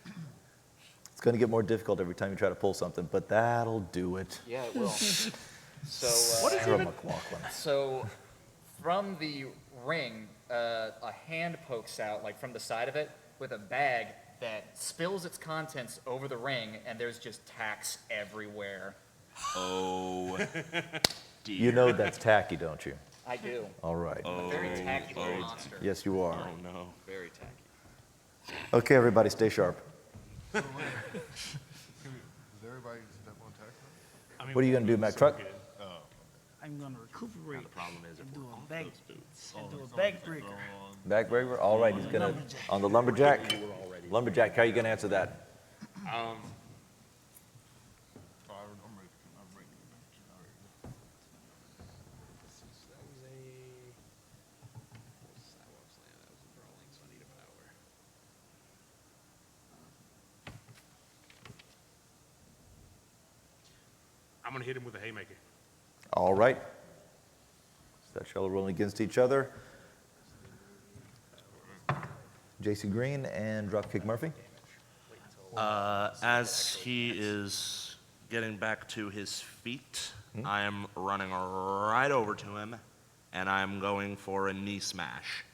It's going to get more difficult every time you try to pull something, but that'll do it. Yeah, it will. So, Sarah McLaughlin. So, from the ring, a hand pokes out, like from the side of it, with a bag that spills its contents over the ring, and there's just tacks everywhere. Oh, dear. You know that's tacky, don't you? I do. All right. A very tacky little monster. Yes, you are. Oh, no. Very tacky. Okay, everybody, stay sharp. Does everybody step on tax? I mean, What are you going to do, Mac Truck? I'm gonna recuperate The problem is and do a back and do a backbreaker. Backbreaker? All right, he's going to, on the lumberjack. Lumberjack, how are you going to answer that? I'm going to hit him with a haymaker. All right. So that shall are rolling against each other. JC Green and Dropkick Murphy. As he is getting back to his feet, I am running right over to him, and I'm going for a knee smash.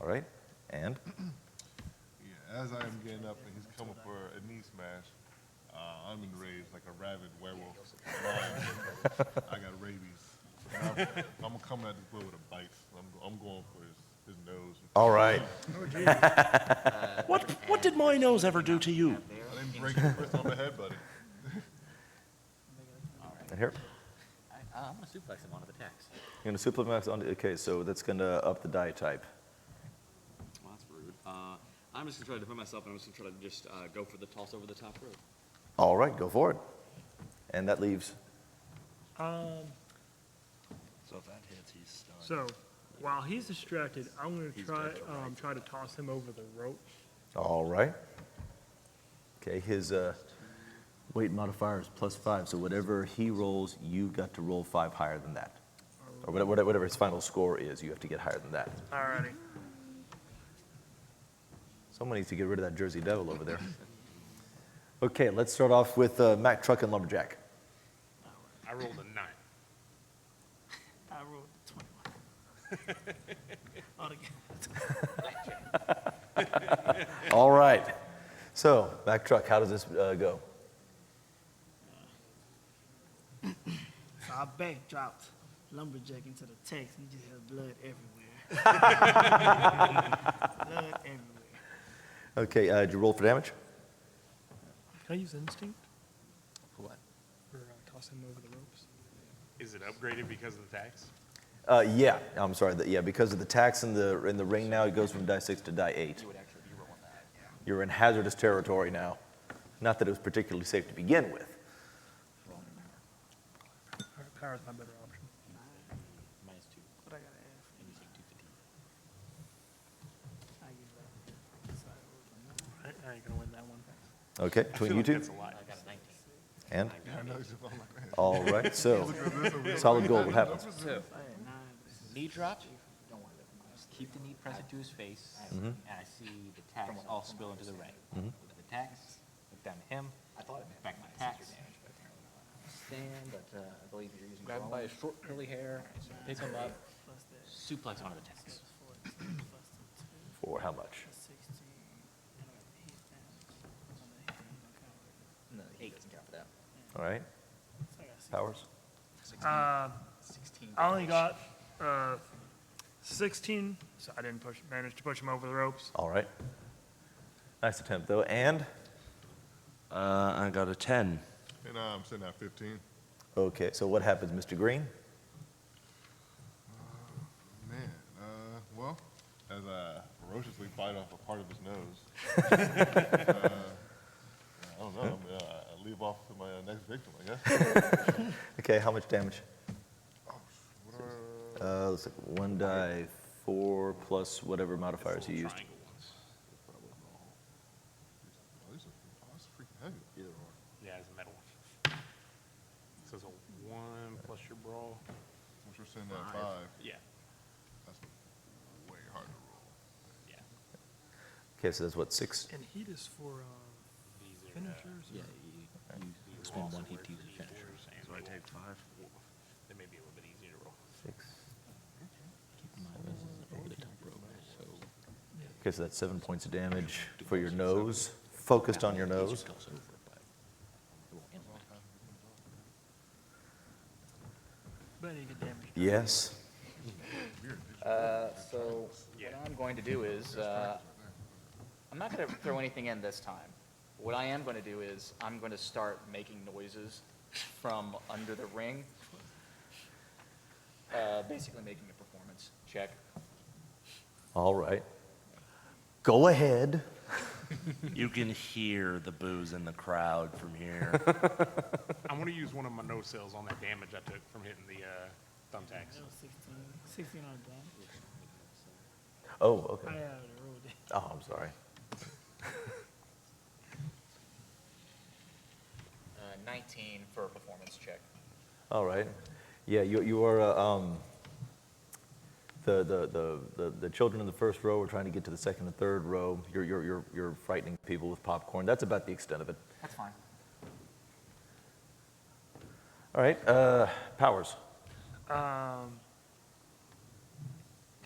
All right. And? Yeah, as I am getting up and he's coming for a knee smash, I'm enraged like a rabid werewolf. I got rabies. I'm gonna come at this boy with a bite. I'm going for his nose. All right. What did my nose ever do to you? I didn't break your wrist on the head, buddy. And here. I'm going to suplex him onto the tax. You're going to suplex on. Okay, so that's going to up the die type. Well, that's rude. I'm just gonna try to defend myself, and I'm just gonna try to just go for the toss over the top rope. All right, go for it. And that leaves. So if that hits, he's stunned. So, while he's distracted, I'm going to try to toss him over the rope. All right. Okay, his weight modifier is +5, so whatever he rolls, you got to roll 5 higher than that. Or whatever his final score is, you have to get higher than that. Alrighty. Someone needs to get rid of that Jersey Devil over there. Okay, let's start off with Mac Truck and Lumberjack. I rolled a 9. I rolled 21. Altogether. All right. So, Mac Truck, how does this go? So I backdropped Lumberjack into the text and just had blood everywhere. Blood everywhere. Okay, did you roll for damage? Can I use instinct For what? for tossing him over the ropes? Is it upgraded because of the tax? Yeah, I'm sorry. Yeah, because of the tax in the ring now, it goes from die 6 to die 8. You would actually be rolling that. You're in hazardous territory now. Not that it was particularly safe to begin with. Power's my better option. -2. What I gotta ask? And you take 2 fatigue. I give that. I ain't gonna win that one. Okay, I between feel you like two. that's a lot. I got a 19. And? I know he's just I'm like, man. All right, so solid gold, what happens? I had 9. Knee drop. keep the knee pressed to his face, and I see the tacks all spill into the ring. Look at the tacks, look down to him, back to the tacks. Stand, but I believe you're using grab him by his short curly hair, pick him up, suplex onto the tacks. For how much? 8 doesn't count for that. All right. Powers? I 16 only got 16, so I didn't manage to push him over the ropes. All right. Nice attempt, though. And? I got a 10. And I'm sitting at 15. Okay, so what happens, Mr. Green? Man, well, as I ferociously bite off a part of his nose, I don't know. I leave off to my next victim, I guess. Okay, how much damage? Oh, what are, Looks like 1 die, 4 plus whatever modifiers you used. oh, that's freaking heavy. Yeah, it's a metal one. So it's a 1 plus your brawl. Since you're sitting at 5, Yeah. that's way hard to roll. Yeah. Okay, so that's what, 6? And heat is for These are, finishers? Yeah, you spend 1 heat to use a finisher. So I take 5. they may be a little bit easier to roll. 6. Keep in mind, this is over the top rope, so. Okay, so that's 7 points of damage for your nose, focused on your nose. Goes over, but it won't end the match. But you get damage. Yes. So what I'm going to do is, I'm not going to throw anything in this time. What I am going to do is, I'm going to start making noises from under the ring. Basically making a performance check. All right. Go ahead. You can hear the boos in the crowd from here. I'm going to use one of my no cells on that damage I took from hitting the thumbtacks. That was 16 on damage. Oh, I okay. already rolled it. Oh, I'm sorry. 19 for a performance check. All right. Yeah, you are, the children in the first row are trying to get to the second and third row. You're frightening people with popcorn. That's about the extent of it. That's fine. All right, Powers. Can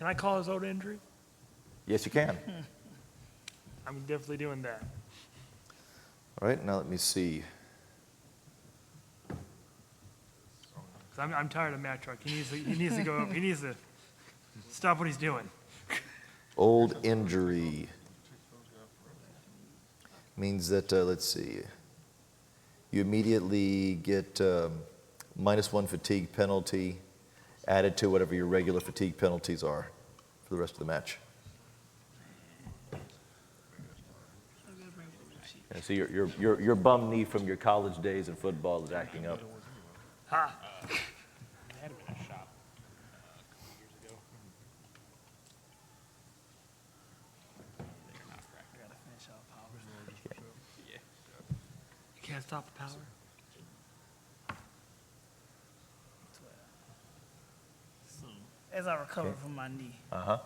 I call his old injury? Yes, you can. I'm definitely doing that. All right, now let me see. 'Cause I'm tired of Matt Truck. He needs to go up. He needs to stop what he's doing. Old injury means that, let's see, you immediately get -1 fatigue penalty added to whatever your regular fatigue penalties are for the rest of the match. And so your bum knee from your college days in football is acting up. Ha! There had been a shop a couple years ago. They're not I gotta finish out powers. Yeah. You can't stop the power. 12. So, as I recover from my knee, Uh-huh.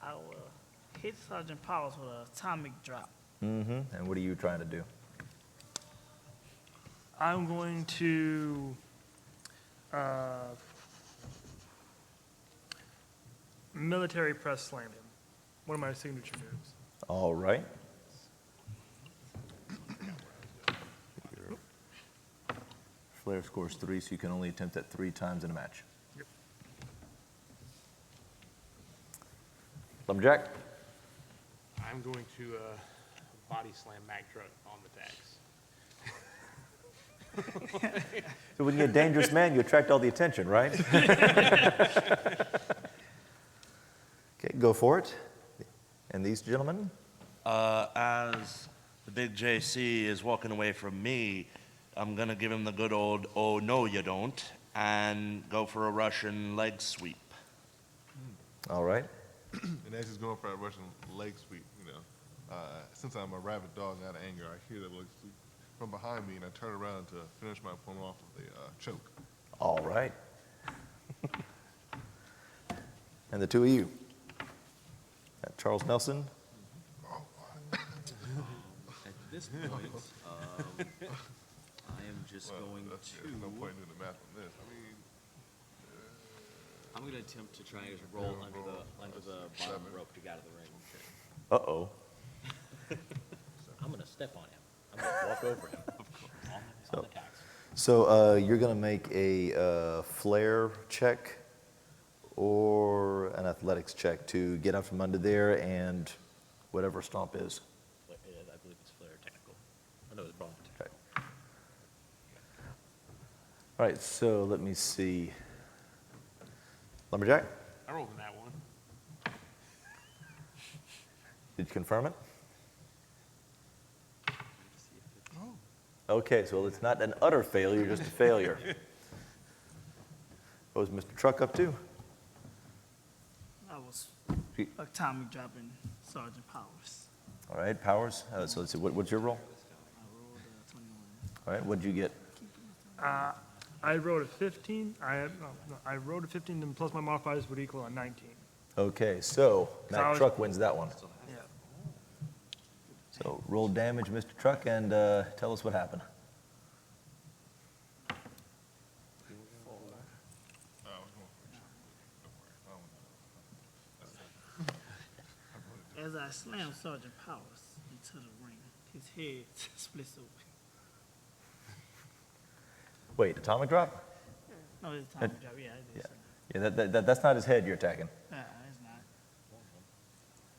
I will hit Sergeant Powers with an atomic drop. Mm-hmm. And what are you trying to do? I'm going to military press slam him. One of my signature moves. All right. Flair scores 3, so you can only attempt that 3 times in a match. Yep. Lumberjack? I'm going to body slam Mack Truck on the tags. So when you're a dangerous man, you attract all the attention, right? Okay, go for it. And these gentlemen? As the big JC is walking away from me, I'm going to give him the good old, oh, no, you don't, and go for a Russian leg sweep. All right. And as he's going for that Russian leg sweep, since I'm a rabid dog out of anger, I hear that leg sweep from behind me, and I turn around to finish my opponent off with a choke. All right. And the two of you? Charles Nelson. At this point, I am just going There's no point in doing the math on this. I mean, I'm gonna attempt to try and roll under the bottom rope to get out of the ring. Uh-oh. I'm gonna step on him. I'm gonna walk over him. On the tax. So you're going to make a flair check or an athletics check to get out from under there and whatever stomp is. I believe it's flare technical. I know it's brawl technical. Okay. All right, so let me see. Lumberjack, I rolled in that one. did you confirm it? Okay, so it's not an utter failure, just a failure. What was Mr. Truck up to? I was He- Tommy dropping Sergeant Powers. All right, Powers. So let's see, what's your roll? I rolled 21. All right, what'd you get? I rolled a 15. I rolled a 15, and plus my modifiers would equal a 19. Okay, so I Matt was- Truck wins that one. Yeah. So roll damage, Mr. Truck, and tell us what happened. As I slammed Sergeant Powers into the ring, his head splits open. Wait, atomic drop? No, it's Tommy drop. Yeah, it is. Yeah, that's not his head you're attacking. It's not.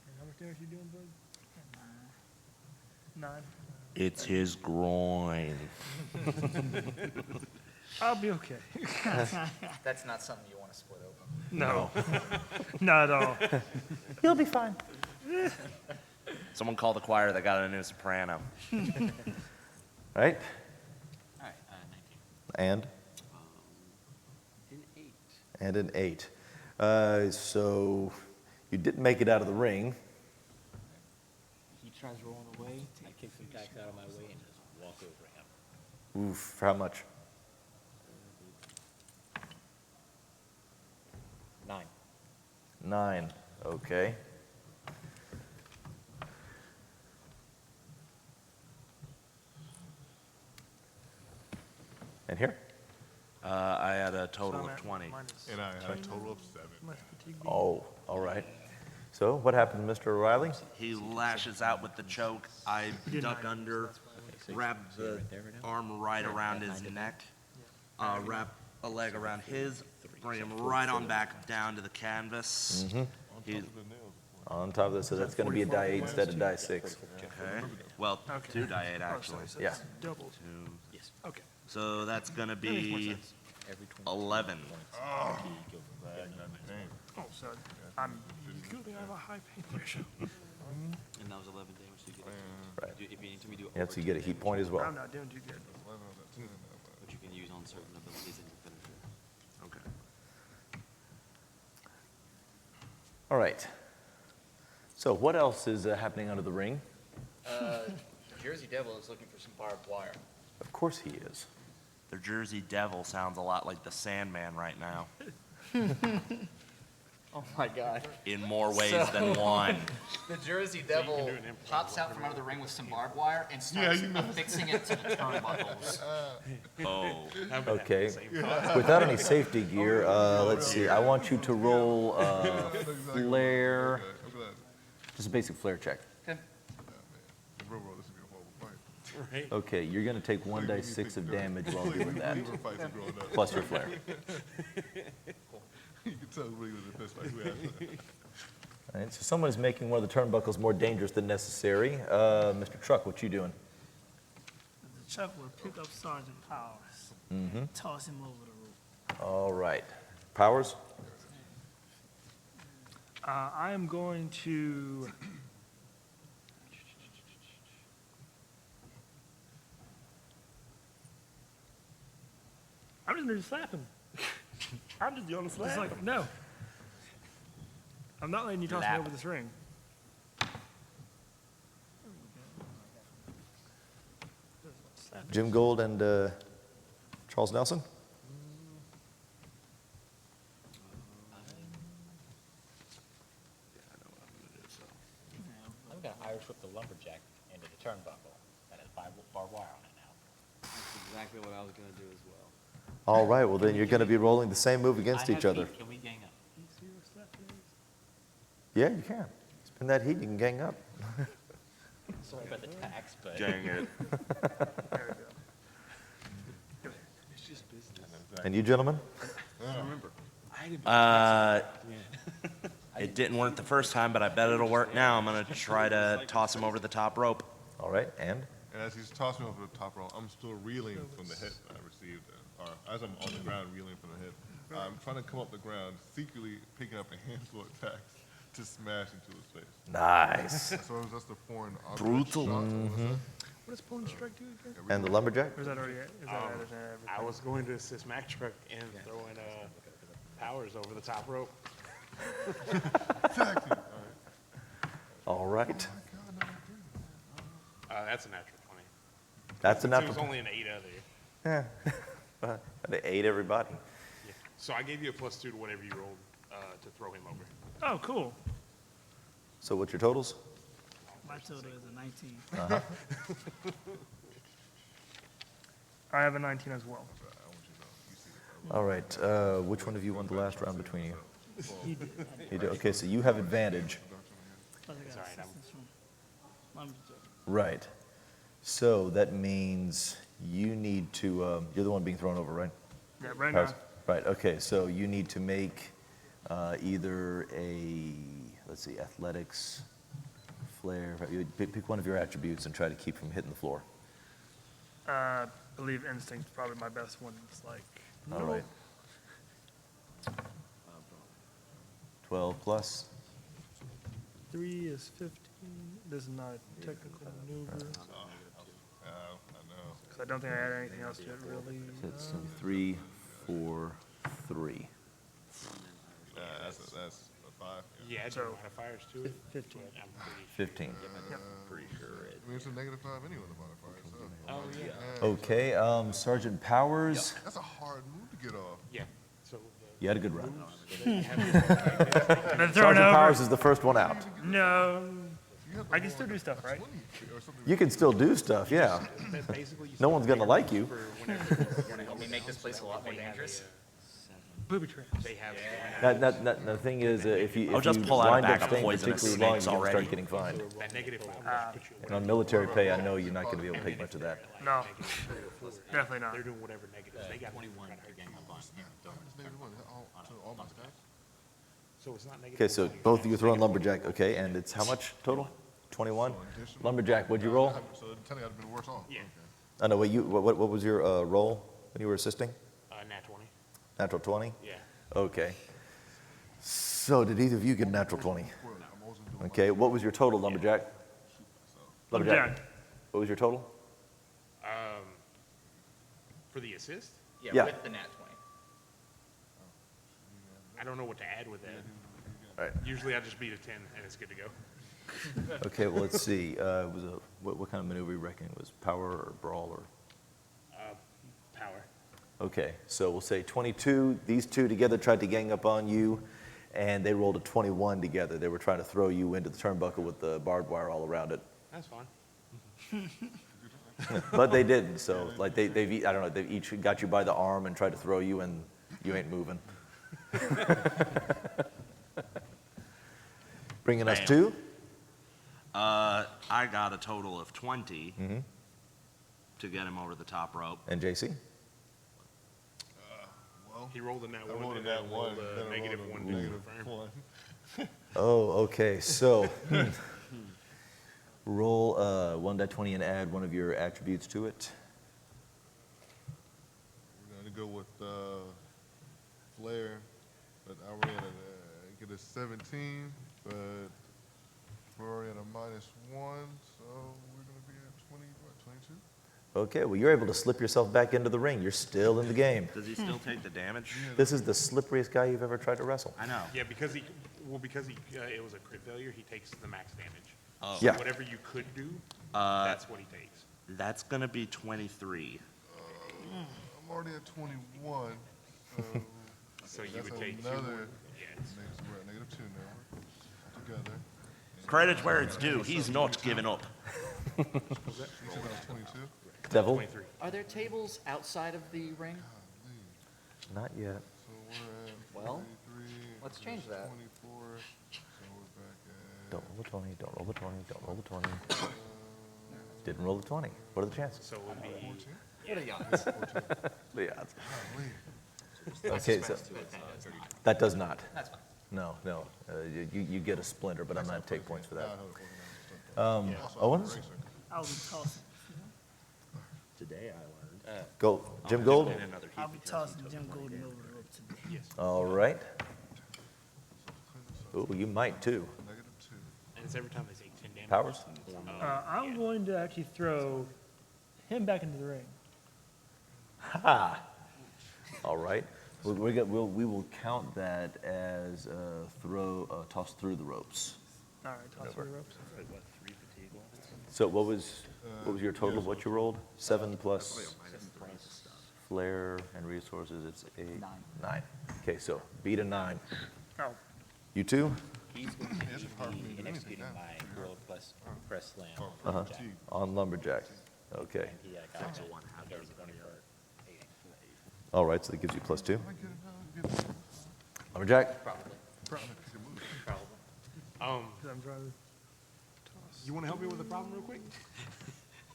And how much damage you doing, bud? 9. It's his groin. I'll be okay. That's not something you want to split open. No, not at all. You'll be fine. Someone call the choir that got a new soprano. Right? All right, 19. And? An 8. And an 8. So you didn't make it out of the ring. He tries rolling away. I kick some tacks out of my way and just walk over him. Oof, for how much? 9. 9. Okay. And here? I had a total So I'm of at 20. minus and I had a total of 7. my fatigue. Oh, all right. So what happened to Mr. O'Reilly? He lashes out with the choke. I did duck nine. under, wrap the arm right around his neck, wrap a leg around his, bring him right on back down to the canvas. He's, On top of this, so that's going to be a die 8 instead of die 6. okay. Well, Okay. 2 die 8 Oh, actually. so Yeah. it's double. Two. Yes. Okay. So that's gonna That makes more be sense. Every 20 11. Oh, so I'm good. I have a high pain ratio. And that was 11 damage, so you get a Right. if anytime you do Yeah, so you get a heat point as well. I'm not doing too good. which you can use on certain abilities in your finisher. Okay. All right. So what else is happening under the ring? Jersey Devil is looking for some barbed wire. Of course he is. The Jersey Devil sounds a lot like the Sandman right now, Oh my God. in more ways than one. The Jersey Devil pops out from under the ring with some barbed wire and starts affixing it to the turnbuckles. Oh. Okay. Without any safety gear, let's see. I want you to roll flare, I'm glad. just a basic flare check. The real world, this would be a horrible fight. Okay, you're going to take 1 die 6 of damage while doing that, We were fighting growing up. plus your flare. You can tell we was a fist fight. We had All right, so someone is making one of the turnbuckles more dangerous than necessary. Mr. Truck, what you doing? The truck will pick up Sergeant Powers, toss him over the rope. All right. Powers? I am going to. I'm just going to slap him. I'm just gonna slap It's him. like, no. I'm not letting you toss me Lap. over this ring. Jim Gold and Charles Nelson? Irish whip the lumberjack into the turnbuckle. That has barbed wire on it now. That's exactly what I was gonna do as well. All right, well then you're going to be rolling the same move against I have each other. heat. Can we gang up? Yeah, you can. Spend that heat, you can gang up. Sorry about the tax, but. Dang it. And you gentlemen? It didn't work the first time, but I bet it'll work now. I'm gonna try to toss him over the top rope. All right, and? And as he's tossing me over the top rope, I'm still reeling from the hit I received. Or as I'm on the ground reeling from the hit, I'm trying to come up the ground, secretly picking up a handful of attacks to smash into his face. Nice. So it was just a foreign object Brutal. shot. What does Pony Strike do again? And the lumberjack? Or is that already, is that added in everything? I was going to assist Mac Truck in throwing powers over the top rope. All right. That's a natural 20. That's enough. It was only an 8 other. Yeah. They ate everybody. Yeah. So I gave you a +2 to whatever you rolled to throw him over. Oh, cool. So what's your totals? My total is a 19. I have a 19 as well. All right, which one of you won the last round between you? He did. You do, okay, so you have advantage. Plus I got Sorry, I'm- assistance from lumberjack. Right. So that means you need to, you're the one being thrown over, right? Yeah, right now. Right, okay, so you need to make either a, let's see, athletics, flair, pick one of your attributes and try to keep from hitting the floor. Believe instinct's probably my best one. It's like, All right. 12 plus. 3 is 15. This is not a technical maneuver. I know. Because I don't think I had anything else to it really. So it's 3, 4, 3. That's a 5. Yeah, I do So- modifiers to it. 15. I'm pretty 15. Pretty sure it. I mean, it's a -5 anyway, the modifier. So. Oh, yeah. Okay, Sergeant Powers, That's a hard move to get off. Yeah. So you had a good run. Been thrown Sergeant over. Powers is the first one out. No. You have to I can roll still like do stuff, right? 20 or something. You can still do stuff, yeah. basically, you No one's gonna like you. for whenever Gonna help me make this place a lot more dangerous. Booby traps. they have. The thing is, if you I'll just you pull out a wind bag up of staying poisonous particularly long, snakes you're gonna already. start getting fined. That -5 puts you And on military pay, I know you're not gonna be able to take much of that. No, definitely not. They're doing whatever negatives. They got 21 to gang up on him. All my stats? So it's not negative. Okay, so both of you throwing lumberjack, okay, and it's how much total? 21? Lumberjack, what'd you roll? So technically, I'd have been worse off. Yeah. I know, what was your roll when you were assisting? Nat 20. Natural 20? Yeah. Okay. So did either of you get a natural 20? Okay, what was your total, lumberjack? Lumberjack. What was your total? For the assist, Yeah. With the nat 20. I don't know what to add with that. All right. Usually I just beat a 10 and it's good to go. Okay, well, let's see. It was what kind of maneuver you reckon? It was power or brawl or? Power. Okay, so we'll say 22. These two together tried to gang up on you, and they rolled a 21 together. They were trying to throw you into the turnbuckle with the barbed wire all around it. That's fine. But they didn't, so like I don't know, they've each got you by the arm and tried to throw you, and you ain't moving. Bringing us Bam. to? I got a total of 20 to get him over the top rope. And JC? Well, He rolled a nat I 1 rolled a and nat then 1. rolled then a I negative rolled a 1 to negative confirm. 1. Oh, okay, so roll 1d20 and add one of your attributes to it. We're going to go with Flair, but I already had get a 17, but we're already at a -1, so we're going to be at 22? Okay, well, you're able to slip yourself back into the ring. You're still in the game. Does he still take the damage? This is the slipperiest guy you've ever tried to wrestle. I know. Yeah, because it was a crit failure, he takes the max damage. Oh. Yeah. Whatever you could do, that's what he takes. That's gonna be 23. I'm already at 21, so So you that's would take two another more. Yeah, it's- we're at -2 now together. Credit where it's due. He's not giving up. You said that was 22? Devil? 23. Are there tables outside of the ring? Not yet. So we're at Well, 23. let's change that. 24. So we're back at. Don't roll the 20, don't roll the 20, don't roll the 20. Didn't roll the 20. What are the chances? So it would be 14? What are the odds? The odds. Golly. Okay, so that does not. That's fine. No. You get a splinter, but I'm not take points for that. Yeah, Owens? I'll be tossing. Today I learned. Gold. Jim Gold? In another I'll heat be because tossing Jim Golden over the rope today. All right. Ooh, you might too. -2. And it's every time they take 10 damage. Powers? I'm going to actually throw him back into the ring. Ha! All right. We will count that as a toss through the ropes. All right, toss through the ropes. So what was your total of what you rolled? 7 plus flair and resources, it's 8. 9. Okay, so beat a 9. Oh, You two? He's going to it's hard for me to be do anything executing now. my world press slam. Uh-huh. On lumberjack. Okay. And he got a 1. How does it for 8? All right, so that gives you +2. I get it now. Get it. Lumberjack? Probably. Probably. I'm trying You want to help me with the problem real quick?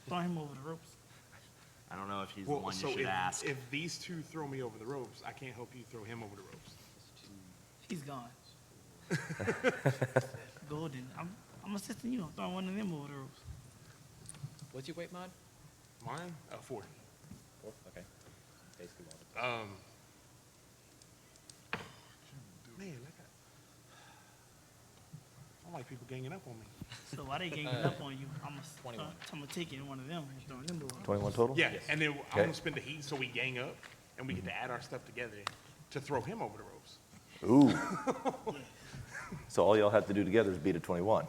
Throw him over the ropes. I don't know if he's Well, the one so you should ask. if these two throw me over the ropes, I can't help you throw him over the ropes. He's gone. Golden. I'm assisting you. I'm throwing one of them over the ropes. What's your weight mod? Mine? 40. 4? Okay. Basically all the Man, I like people ganging up on me. So why they ganging up on you? I'm 21. gonna take in one of them and throw them over. 21 total? Yeah, and then I'm Okay. gonna spend the heat so we gang up, and we get to add our stuff together to throw him over the ropes. Ooh. So all y'all have to do together is beat a 21.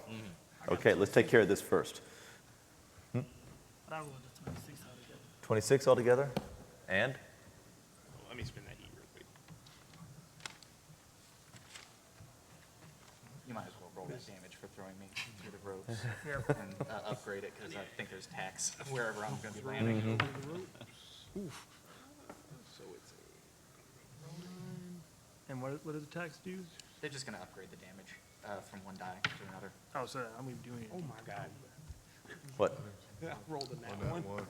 Okay, let's take care of this first. But I rolled a 26 altogether. 26 altogether? And? Let me spin that heat real quick. You might as well roll that damage for throwing me through the ropes Yep. and upgrade it because I think there's tax wherever I'm going to be landing. So it's And what do the tax do? They're just going to upgrade the damage from one die to another. Oh, so I'm going to be doing it. oh my god, What? I rolled a On nat that 1. one.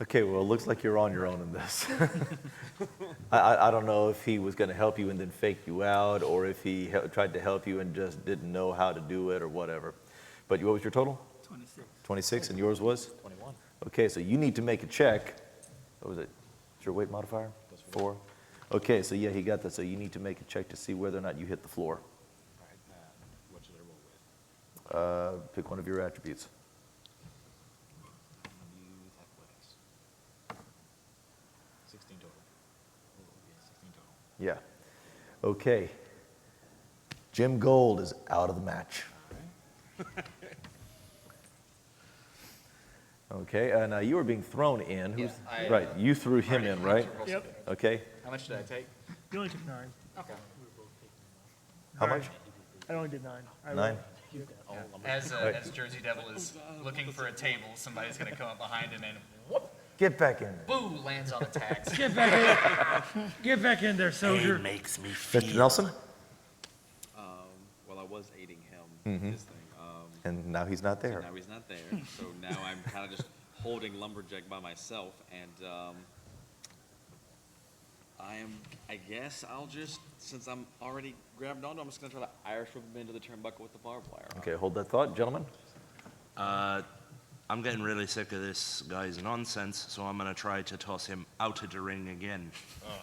Okay, well, it looks like you're on your own in this. I don't know if he was going to help you and then fake you out, or if he tried to help you and just didn't know how to do it or whatever. But what was your total? 26. 26, and yours was? 21. Okay, so you need to make a check. What was it? Is your weight modifier? 4? Okay, so yeah, he got that. So you need to make a check to see whether or not you hit the floor. All right. What should I roll with? Pick one of your attributes. Use athletics. 16 total. Yeah, 16 total. Yeah. Okay. Jim Gold is out of the match. Okay, now you were being thrown in. Who's, I, right, you threw him in, right? Yep. Okay. How much did I take? You only took 9. Okay. How much? I only did 9. I 9? As Jersey Devil is looking for a table, somebody's going to come up behind him and whoop, Get back in there. boo, lands on the tax. Get back in. Get back in there, soldier. Makes me Mr. Nelson? Well, I was aiding him, his thing. And now he's not there. Now he's not there, so now I'm kind of just holding Lumberjack by myself, and I guess I'll just, since I'm already grabbed onto, I'm just gonna try to Irish whip him into the turnbuckle with the barbed wire. Okay, hold that thought, gentlemen. I'm getting really sick of this guy's nonsense, so I'm going to try to toss him out of the ring again,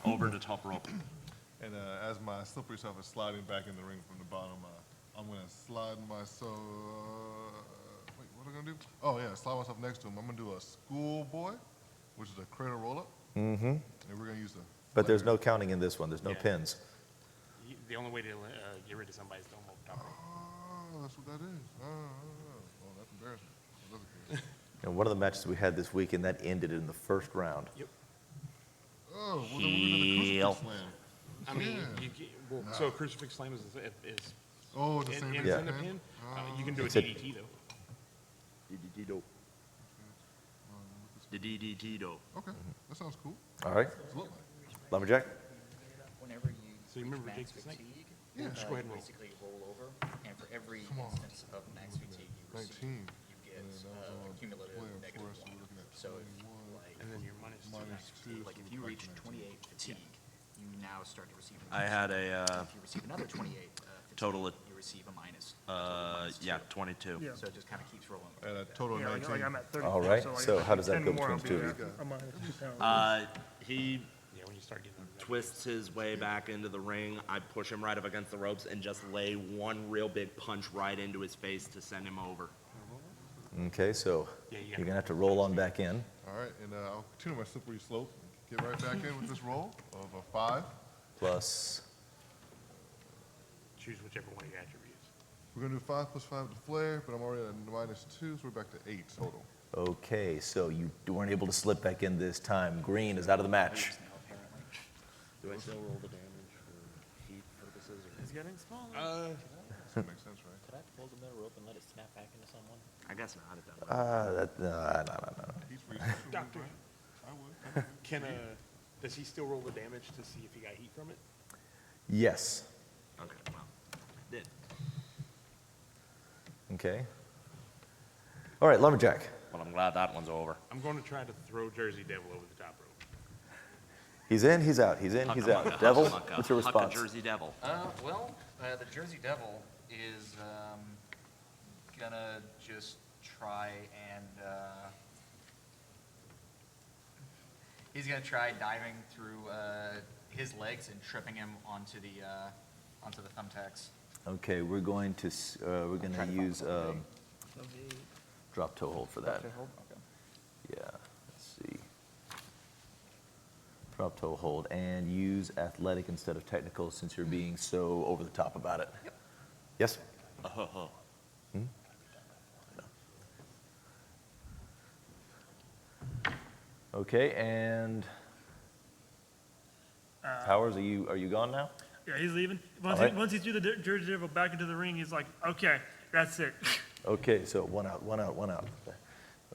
over the top rope. And as my slippery self is sliding back in the ring from the bottom, I'm going to slide myself. Wait, what am I going to do? Oh, yeah, slide myself next to him. I'm going to do a schoolboy, which is a cradle roll up. Mm-hmm. And we're going to use the. But there's no counting in this one. There's no pins. The only way to get rid of somebody is to hold the top rope. Oh, that's what that is. Oh, that's embarrassing. That doesn't care. And one of the matches we had this weekend, that ended in the first round. Yep. Oh, well, then we're going to do the Heel. crucifix slam. I mean, Yeah. so crucifix slam is Oh, the same And as Yeah. in the the pin, you can do a It's a- DDT though. DDT-do. The DDT-do. Okay, that sounds cool. All right. What's it look like? Lumberjack? Whenever you So you reach remember max Jake's snake? fatigue, Yeah. Just go ahead and you roll. basically roll over, and for every Come on. instance of max fatigue you receive, 19. you get And then that was on cumulative player negative first, so we're 1. looking at So if, 21. like, And then you're minus 2 Minus max. 2. like so if we're you back reach to 28 fatigue, you now start to receive a I had a if you receive another 28 fatigue, total of, you receive a minus. a total of minus 2. yeah, 22. Yeah. So it just kind of keeps rolling. At a total of Yeah, 19. like I'm at 30. All right, like so if I how do does that 10 go more, I'll between be the two of at a minus 2 pounds. He Yeah, when you start getting over that. twists his way back into the ring. I push him right up against the ropes and just lay one real big punch right into his face to send him over. Okay, so Yeah, you you're gotta- gonna have to roll on back in. All right, and I'll continue my slippery slope. Get right back in with this roll of a 5. Plus, Choose whichever one of your attributes. We're gonna do 5 plus 5 to flare, but I'm already at minus 2, so we're back to 8 total. okay, so you weren't able to slip back in this time. Green is out of the match. Now, apparently. Do I still roll the damage for heat purposes, or? It's getting smaller. That makes sense, right? Could I pull the middle rope and let it snap back into someone? I guess not at that point. No. He's free. Doctor. I would. Can does he still roll the damage to see if he got heat from it? Yes. Okay, well, did. Okay. All right, Lumberjack. Well, I'm glad that one's over. I'm going to try to throw Jersey Devil over the top rope. He's in, he's out. He's in, he's Hucka, out. hucka, Devil, hucka, what's your hucka, response? Jersey Devil. The Jersey Devil is gonna just try and he's gonna try diving through his legs and tripping him onto the thumbtacks. Okay, we're going to Try to find use something drop toe hold for that. Okay. Yeah, let's see. Drop toe hold and use athletic instead of technical since you're being so over the top about it. Yep. Yes? Okay, and Powers, are you gone now? Yeah, he's leaving. All right. Once he threw the Jersey Devil back into the ring, he's like, okay, that's it. Okay, so one out.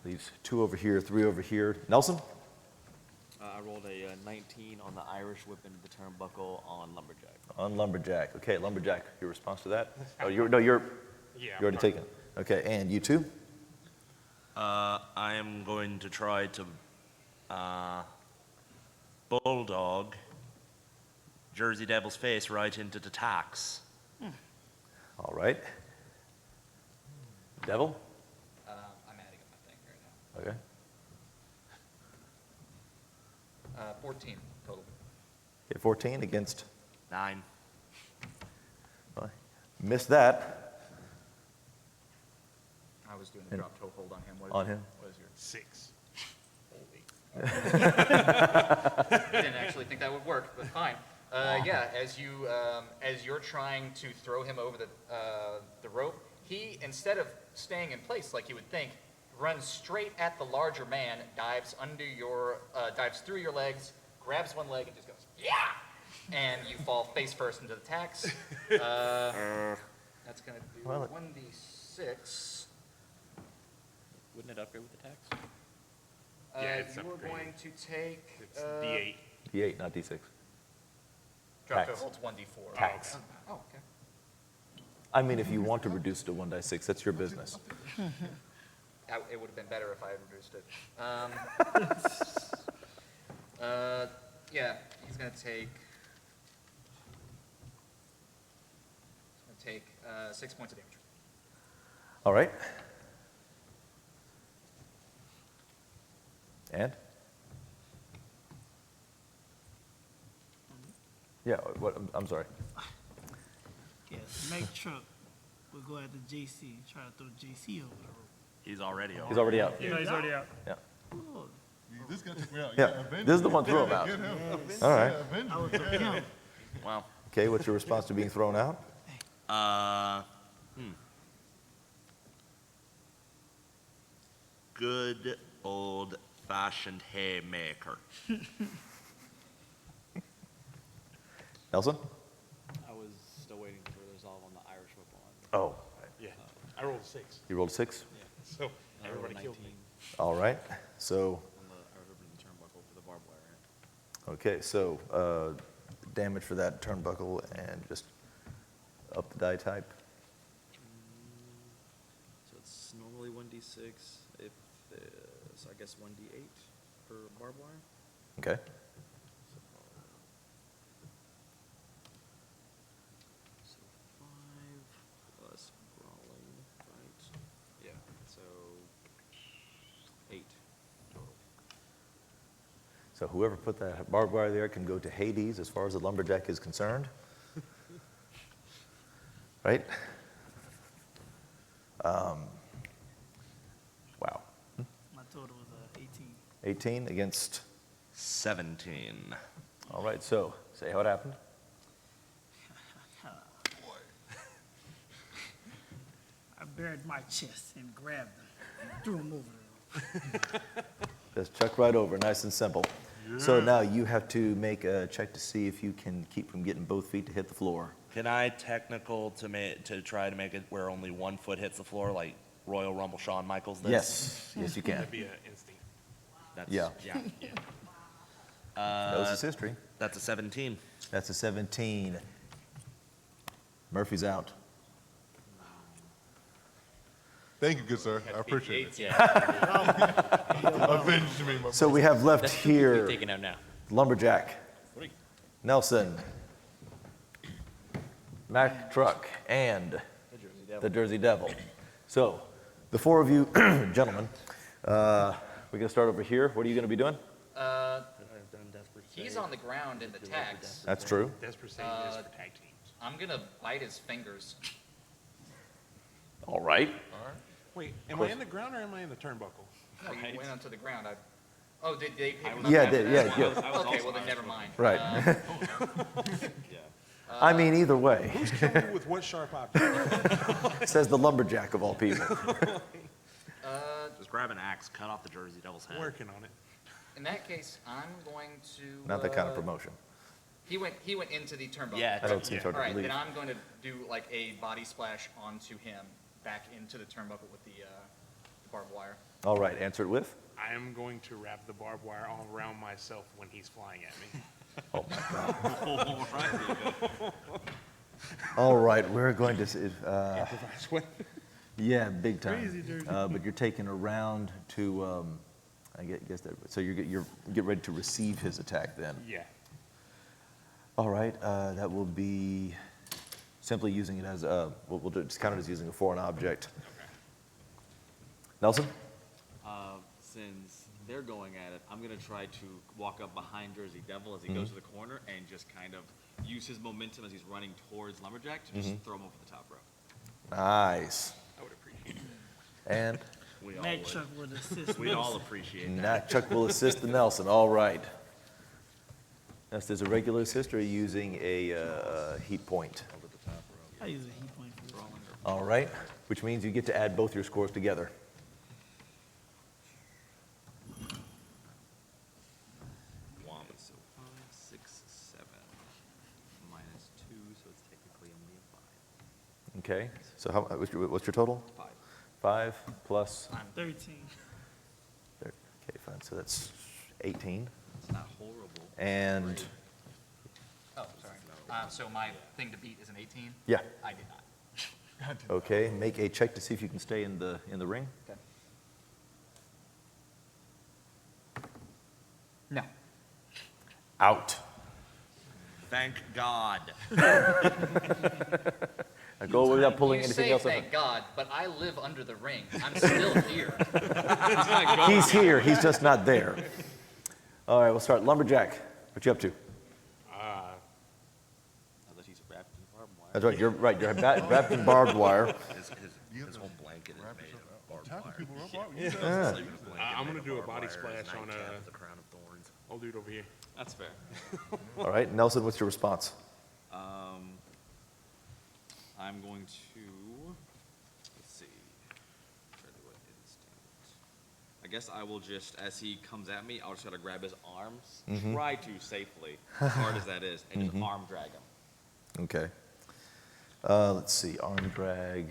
Leaves 2 over here, 3 over here. Nelson? I rolled a 19 on the Irish whip into the turnbuckle on Lumberjack. On Lumberjack. Okay, Lumberjack, your response to that? Oh, you're Yeah. already taken. Okay, and you too? I am going to try to bulldog Jersey Devil's face right into the tacks. All right. Devil? I'm adding up my thing right now. Okay. 14 total. Okay, 14 against, 9. well, missed that I was doing the drop toe hold on him. What is on your- him. What is your 6. holy? Didn't actually think that would work, but fine. Yeah, as you're trying to throw him over the rope, he, instead of staying in place like you would think, runs straight at the larger man, dives through your legs, grabs one leg and just goes, yeah! And you fall face first into the tacks. That's gonna do Well, it- 1d6. Wouldn't it upgrade with the tax? Yeah, it's You are upgraded. going to take. It's D8. D8, not D6. Drop Tax. toe holds 1d4. Tax. Oh, okay. I mean, if you want to reduce it to 1d6, that's your business. It would have been better if I had reduced it. Yeah, he's gonna take. 6 points of damage. All right. And? Yeah, what, I'm sorry. Yes, make truck. We'll go after JC, try to throw JC over the rope. He's already over. He's already out. No, he's already out. Yeah. Oh, This guy took me out. Yeah, avenge this is the me. one throw him Get out. him. All right. Yeah, avenge I me. would throw him. Wow. Okay, what's your response to being thrown out? Good old-fashioned haymaker. Nelson? I was still waiting for the resolve on the Irish whip Oh, Yeah, I rolled a 6, you rolled a 6? so I rolled a everybody killed 19 me. All right. So, on the, I remember the turnbuckle for the barbed wire. okay, so damage for that turnbuckle and just up the die type. So it's normally 1d6, if, so I guess 1d8 for barbed wire. Okay. So 5 plus brawling, right? Yeah, so 8 total. So whoever put that barbed wire there can go to Hades as far as the lumberjack is concerned. Right? Wow. My total was 18. 18 against, 17. all right, so say how it happened. I buried my chest and grabbed him and threw him over the room. Just chuck right over, nice and simple. So now you have to make a check to see if you can keep from getting both feet to hit the floor. Can I technical to try to make it where only 1 foot hits the floor, like Royal Rumble Shawn Michaels does? Yes, yes you can. That'd be an instinct. That's, Yeah. Yeah. Knows his history. That's a 17. That's a 17. Murphy's out. Thank you, good sir. I appreciate it. Yeah, Avenge me, my So we have left that's here taken out now. Lumberjack, Nelson, Mack Truck, and the Jersey Devil. So the 4 of you gentlemen, we're going to start over here. What are you going to be doing? He's on the ground in the tags. That's true. Desperate Save is for tag teams. I'm gonna bite his fingers. All right. Wait, am I in the ground or am I in the turnbuckle? Oh, you went onto the ground. Oh, did they pick him up Yeah, after yeah, that? yeah. Okay, well then never mind. Right. Uh, I mean, either way, Who's killing me with what sharp object? says the lumberjack of all people. Just grab an axe, cut off the Jersey Devil's head. Working on it. In that case, I'm going to. Not that kind of promotion. He went into the turnbuckle. Yeah, I don't seem hard All to right, believe. then I'm going to do like a body splash onto him, back into the turnbuckle with the barbed wire. All right, answer it with? I am going to wrap the barbed wire all around myself when he's flying at me. Oh, my God. All right, we're going to, Improvise weapon. yeah, big Crazy, time. Jersey. But you're taking a round to, I guess that, so you're get ready to receive his attack then. Yeah. All right, that will be simply using it as a, we'll just count it as using a foreign object. Nelson? Since they're going at it, I'm gonna try to walk up behind Jersey Devil as he goes to the corner and just kind of use his momentum as he's running towards Lumberjack to just throw him over the top rope. Nice. I would appreciate it. And We all Mac would. Truck would assist We'd me. all appreciate that. Mack Truck will assist the Nelson. All right. Next is a regular assist or using a heat point. I use a heat point for this. All right, which means you get to add both your scores together. So 5, 6, 7, minus 2, so it's technically only a 5. Okay, so what's your total? 5. 5 plus, I'm 13. okay, fine, so that's 18. It's not horrible. And, Oh, sorry. So my thing to beat is an 18? yeah, I did not. okay, make a check to see if you can stay in the ring. Okay. No. Out. Thank God. Now go without pulling You anything say else up. thank God, but I live under the ring. I'm still here. He's here, he's just not there. All right, we'll start. Lumberjack, what you up to? Unless he's wrapped in barbed wire. That's right, you're wrapped in barbed wire. His whole blanket is made of barbed Tackle wire. people real quick. You Yeah. said- I'm Made gonna of do a barbed body wire, his splash on nightcap a with a crown of thorns. old dude over here. That's fair. All right, Nelson, what's your response? I'm going to, let's see, try to do an instant. I guess I will just, as he comes at me, I'll just try to grab his arms, try to safely, as hard as that is, and just arm drag him. Okay. Let's see, arm drag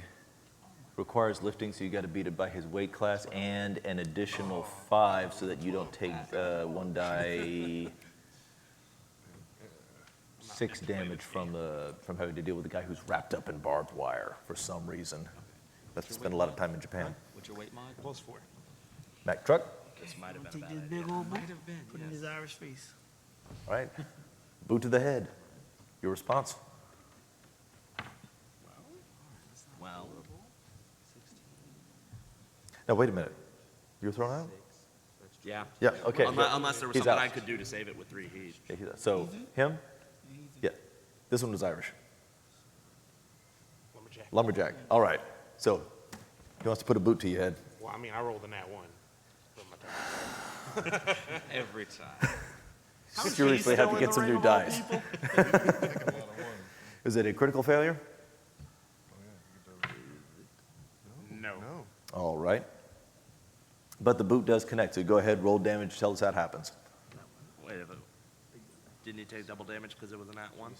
requires lifting, so you got to beat it by his weight class and an additional 5 so that you don't take 1 die 6 damage from having to deal with the guy who's wrapped up in barbed wire for some reason. That's spent a lot of time in Japan. What's your weight mod? +4. Mac truck. This might have been a Take bad this idea. big old boot, Might have been, put it in yes. his Irish face. All right. Boot to the head. Your response? Well, Now, wait a minute. You were thrown out? Yeah. Yeah, okay. Unless there was He's something out. I could do to save it with 3 heat. Yeah, he's out. So, him? Yeah. This one was Irish. Lumberjack. Lumberjack. All right. So, he wants to put a boot to your head. Well, I mean, I rolled a nat 1. But my turn. every time. Seriously, have to get some new dice. Take a lot of ones. Is it a critical failure? No. No. All right. But the boot does connect, so go ahead, roll damage, tell us how it happens. Wait a minute. Didn't he take double damage because it was a nat 1?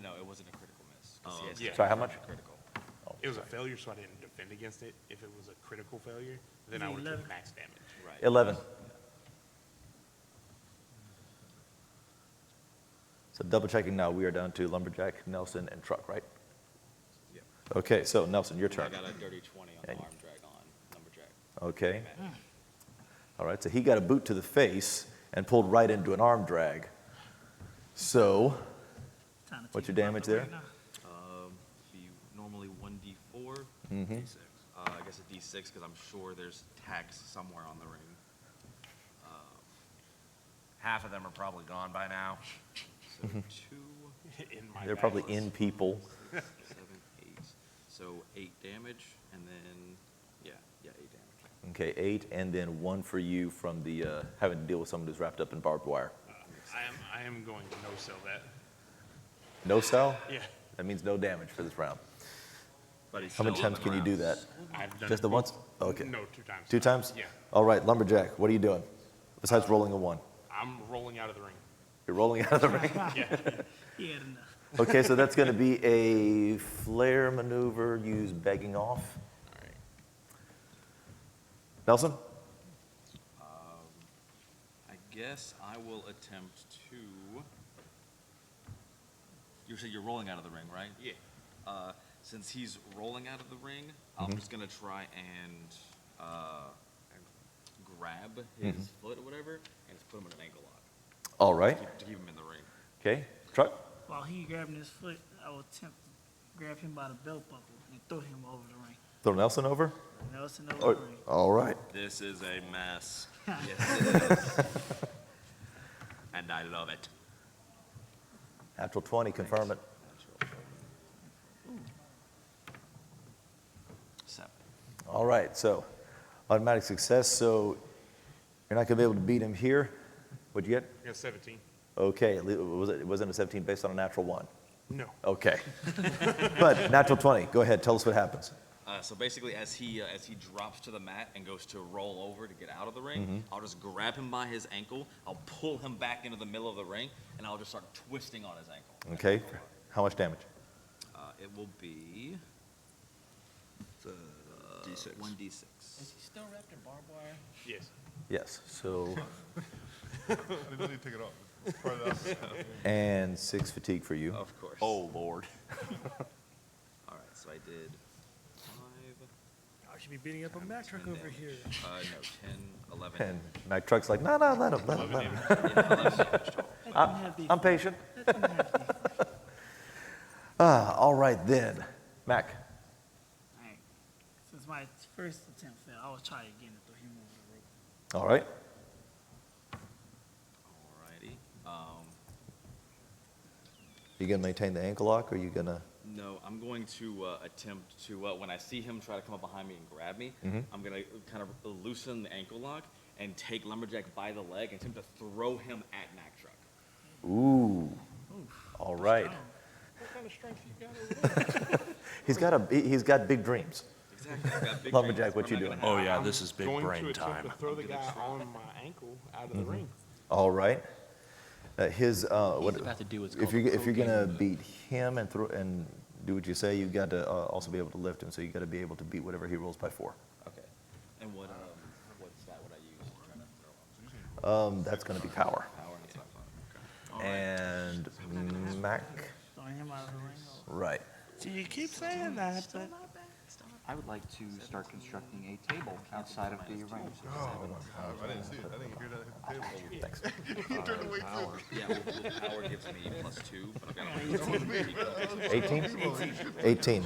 No, it wasn't a critical miss. 'cause he has yeah. to Sorry, how make much? a Critical. It was a failure, so I didn't defend against it. If it was a critical failure, then I would have 11. max damage. Right. 11. So double checking now, we are down to Lumberjack, Nelson, and Truck, right? Yep. Okay, so Nelson, your I turn. got a dirty 20 on the And- arm drag on Lumberjack. Okay. All right, so he got a boot to the face and pulled right into an arm drag. So, Time to What's take your him out damage the there? way now. Be normally 1d4. Mhm. D6. I guess a d6 because I'm sure there's tax somewhere on the ring. Half of them are probably gone by now. So 2, In my they're probably backlist. in people. 7, 8. So 8 damage, and then, yeah, 8 damage. Okay, 8, and then 1 for you from the having to deal with someone who's wrapped up in barbed wire. I am going to no-sell that. No cell? Yeah. That means no damage for this round. But he's How many still times up can you and do around. that? I've done Just the it once? Okay. No, 2 times. 2 times? Yeah. All right, Lumberjack, what are you doing? Besides rolling a 1. I'm rolling out of the ring. You're rolling out of the ring? Yeah. He had enough. Okay, so that's going to be a flare maneuver, use begging off. All right. Nelson? I guess I will attempt to. You said you're rolling out of the ring, right? Yeah. Since he's rolling out of the ring, I'm just gonna try and grab his foot or whatever, and just put him in an ankle lock All right. to keep him in the ring. Okay, Truck? While he grabbing his foot, I will attempt to grab him by the belt buckle and throw him over the ring. Throw Nelson over? Nelson Oh, over the ring. all right. This is a mess, Yes, it is. and I love it. Natural 20, confirm it. 7. All right, so automatic success, so you're not going to be able to beat him here. What'd you get? I got 17. Okay, it wasn't a 17 based on a natural 1. No. Okay. But natural 20, go ahead, tell us what happens. So basically, as he drops to the mat and goes to roll over to get out of the ring, I'll just grab him by his ankle. I'll pull him back into the middle of the ring, and I'll just start twisting on his ankle. Okay, how much damage? It will be D6. 1d6. Is he still wrapped in barbed wire? Yes. Yes, so, I didn't know you take it off. It's part of the and 6 fatigue for you. Of course. Oh, Lord. All right, so I did 5. I should be beating up a Mack truck over here. No, 10, 11. And Mac Truck's like, no, let him. Yeah, 11 damage total. Let them have the I'm patient. Let them have the All right then, Mac. All right. Since my first attempt failed, I will try again to throw him over the rope. All right. Alrighty. You gonna maintain the ankle lock, or you gonna? No, I'm going to attempt to, when I see him try to come up behind me and grab me, I'm going to kind of loosen the ankle lock and take Lumberjack by the leg and attempt to throw him at Mack Truck. Ooh. All right. What kind of strength you got over there? He's got big dreams. Exactly. I've got big Lumberjack, dreams. what I'm you not doing? gonna Oh, have- yeah, this is big Going brain to attempt time. to throw the guy on my ankle out of the ring. All right. What about to do what's if called you a if you're gonna pro game beat him and do what you say, you've got to also be able to lift him, so you got to be able to beat whatever he rolls by 4. Okay. And what stat would I use? That's going to be power. Power, that's not fun. Okay. And Mac, Throwing him out of the ring. right. So you keep saying that, but I would like to start constructing a table outside of the ring. Oh, I didn't see it. I didn't hear that hit the table. Thanks. He turned away too. Yeah, well, power gives me +2, but I've got 18? 18.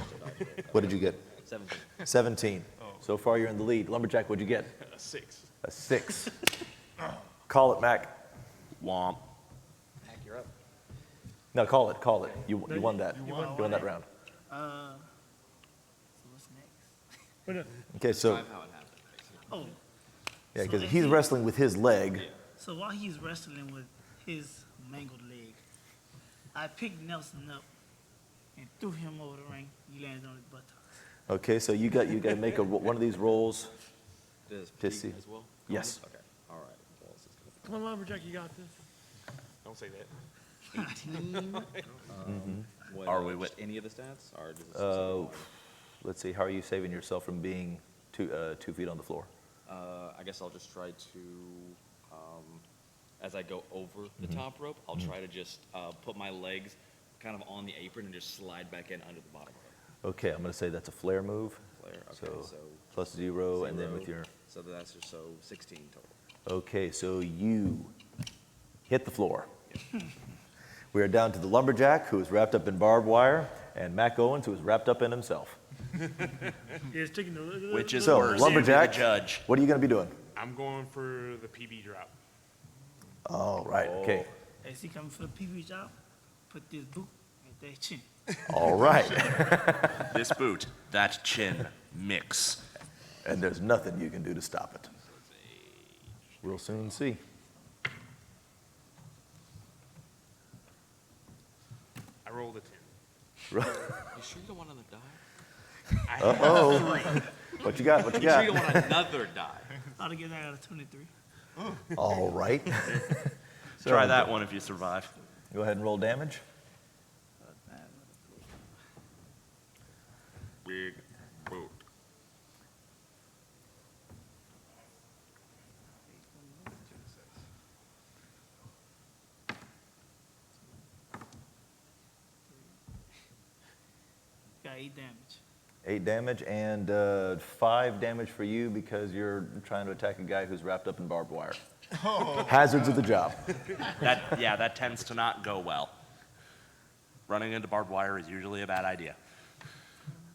What did you get? 17. 17. So far, you're in the lead. Lumberjack, what'd you get? A 6. A 6. Call it, Mac. womp. Mac, you're up. No, call it. You won that. You won that round. So what's next? But no, Okay, so, Describe how it happened, basically. Oh, yeah, because he's wrestling with his leg. so while he's wrestling with his mangled leg, I picked Nelson up and threw him over the ring. He landed on his buttocks. Okay, so you got to make one of these rolls. Does To Pete see. as well? Yes. Okay, all right. Well, this is gonna- come on, Lumberjack, you got this. Don't say that. 18. What, Are we just with- any of the stats? Or does it Let's see, how are you saving yourself from being 2 feet on the floor? I guess I'll just try to, as I go over the top rope, I'll try to just put my legs kind of on the apron and just slide back in under the bottom rope. Okay, I'm going to say that's a flare move. Flare, okay, so +0, and then with your, So that's just 16 total. okay, so you hit the floor. We are down to the Lumberjack, who is wrapped up in barbed wire, and Mac Owens, who is wrapped up in himself. Yeah, it's taking the. Which is So, worse? Lumberjack, The judge. what are you going to be doing? I'm going for the PB drop. All right, okay. As he coming for the PB job, put this boot at that chin. All right. This boot, that chin, mix. And there's nothing you can do to stop it. We'll soon see. I rolled a 10. You sure you don't want another die? Uh-oh. What you got? What you You sure you got? don't want another die? Altogether, I got a 23. All right. Try that one if you survive. Go ahead and roll damage. Big boot. Got 8 damage. 8 damage and 5 damage for you because you're trying to attack a guy who's wrapped up in barbed wire. Hazards of the job. That tends to not go well. Running into barbed wire is usually a bad idea.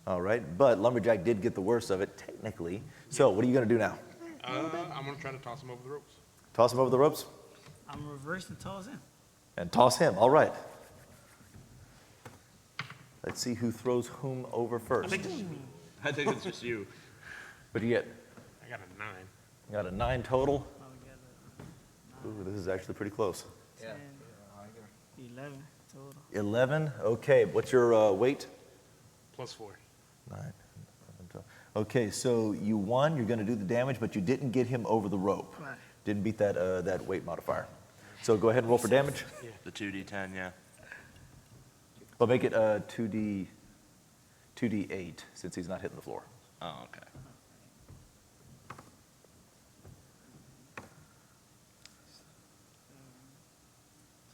All right, but Lumberjack did get the worst of it, technically. So what are you going to do now? I'm going to try to toss him over the ropes. Toss him over the ropes? I'm reversing toss him. And toss him. All right. Let's see who throws whom over first. I think it's just you. What'd you get? I got a 9. You got a 9 total. Altogether, Ooh, this is actually pretty close. 10, 11 total. 11. Okay, what's your weight? +4. 9. 11, 12. Okay, so you won. You're going to do the damage, but you didn't get him over the rope. Right. Didn't beat that weight modifier. So go ahead and roll for damage. The 2d10, yeah. But make it 2d8 since he's not hitting the floor. Oh, okay.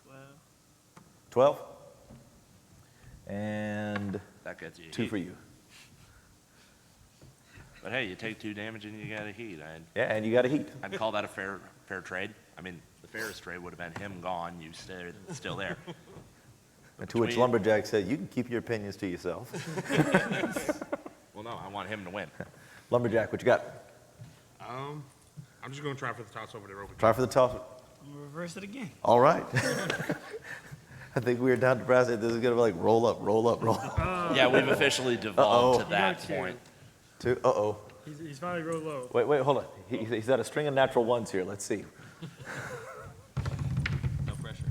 Well, 12. And That gets you a 2 heat. for you. But hey, you take 2 damage and you get a heat. Yeah, and you got a heat. I'd call that a fair trade. I mean, the fairest trade would have been him gone, you still there. And to which Lumberjack said, you can keep your opinions to yourself. Well, no, I want him to win. Lumberjack, what you got? I'm just going to try for the toss over the rope. Try for the toss. I'm gonna reverse it again. All right. I think we are down to brass. This is going to be like roll up, roll up, roll up. Yeah, we've officially devolved to that You got point. 2. Uh-oh. He's finally rolled low. Wait, hold on. He's got a string of natural ones here. Let's see. No pressure.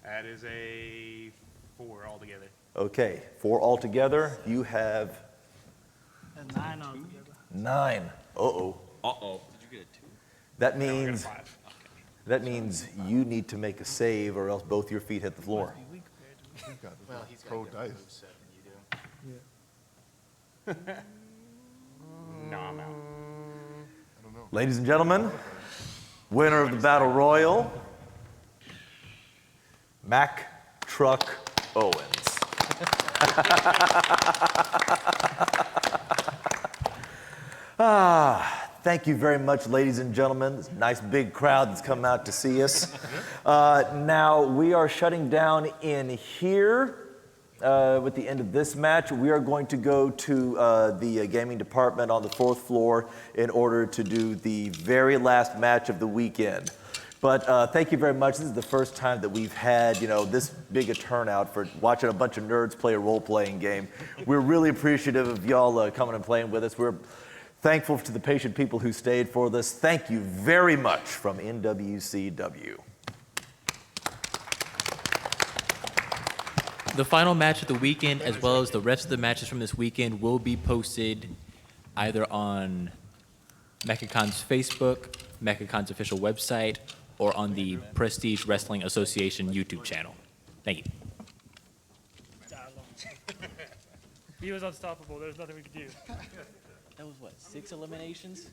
That is a 4 altogether. Okay, 4 altogether. You have That's 9 altogether. 9. Uh-oh. Uh-oh. Did you get a 2? That No, I got a means 5. that means you need to make a save or else both your feet hit the floor. Be weak compared to me. He got pro dice. No, I'm out. Ladies and gentlemen, winner of the Battle Royal, Mack Truck Owens. Thank you very much, ladies and gentlemen. This nice big crowd that's come out to see us. Now, we are shutting down in here with the end of this match. We are going to go to the gaming department on the 4th floor in order to do the very last match of the weekend. But thank you very much. This is the first time that we've had, this big a turnout for watching a bunch of nerds play a role-playing game. We're really appreciative of y'all coming and playing with us. We're thankful to the patient people who stayed for this. Thank you very much from NWCW. The final match of the weekend, as well as the rest of the matches from this weekend, will be posted either on MechaCon's Facebook, MechaCon's official website, or on the Prestige Wrestling Association YouTube channel. Thank you. He was unstoppable. There's nothing we could do. That was what, 6 eliminations?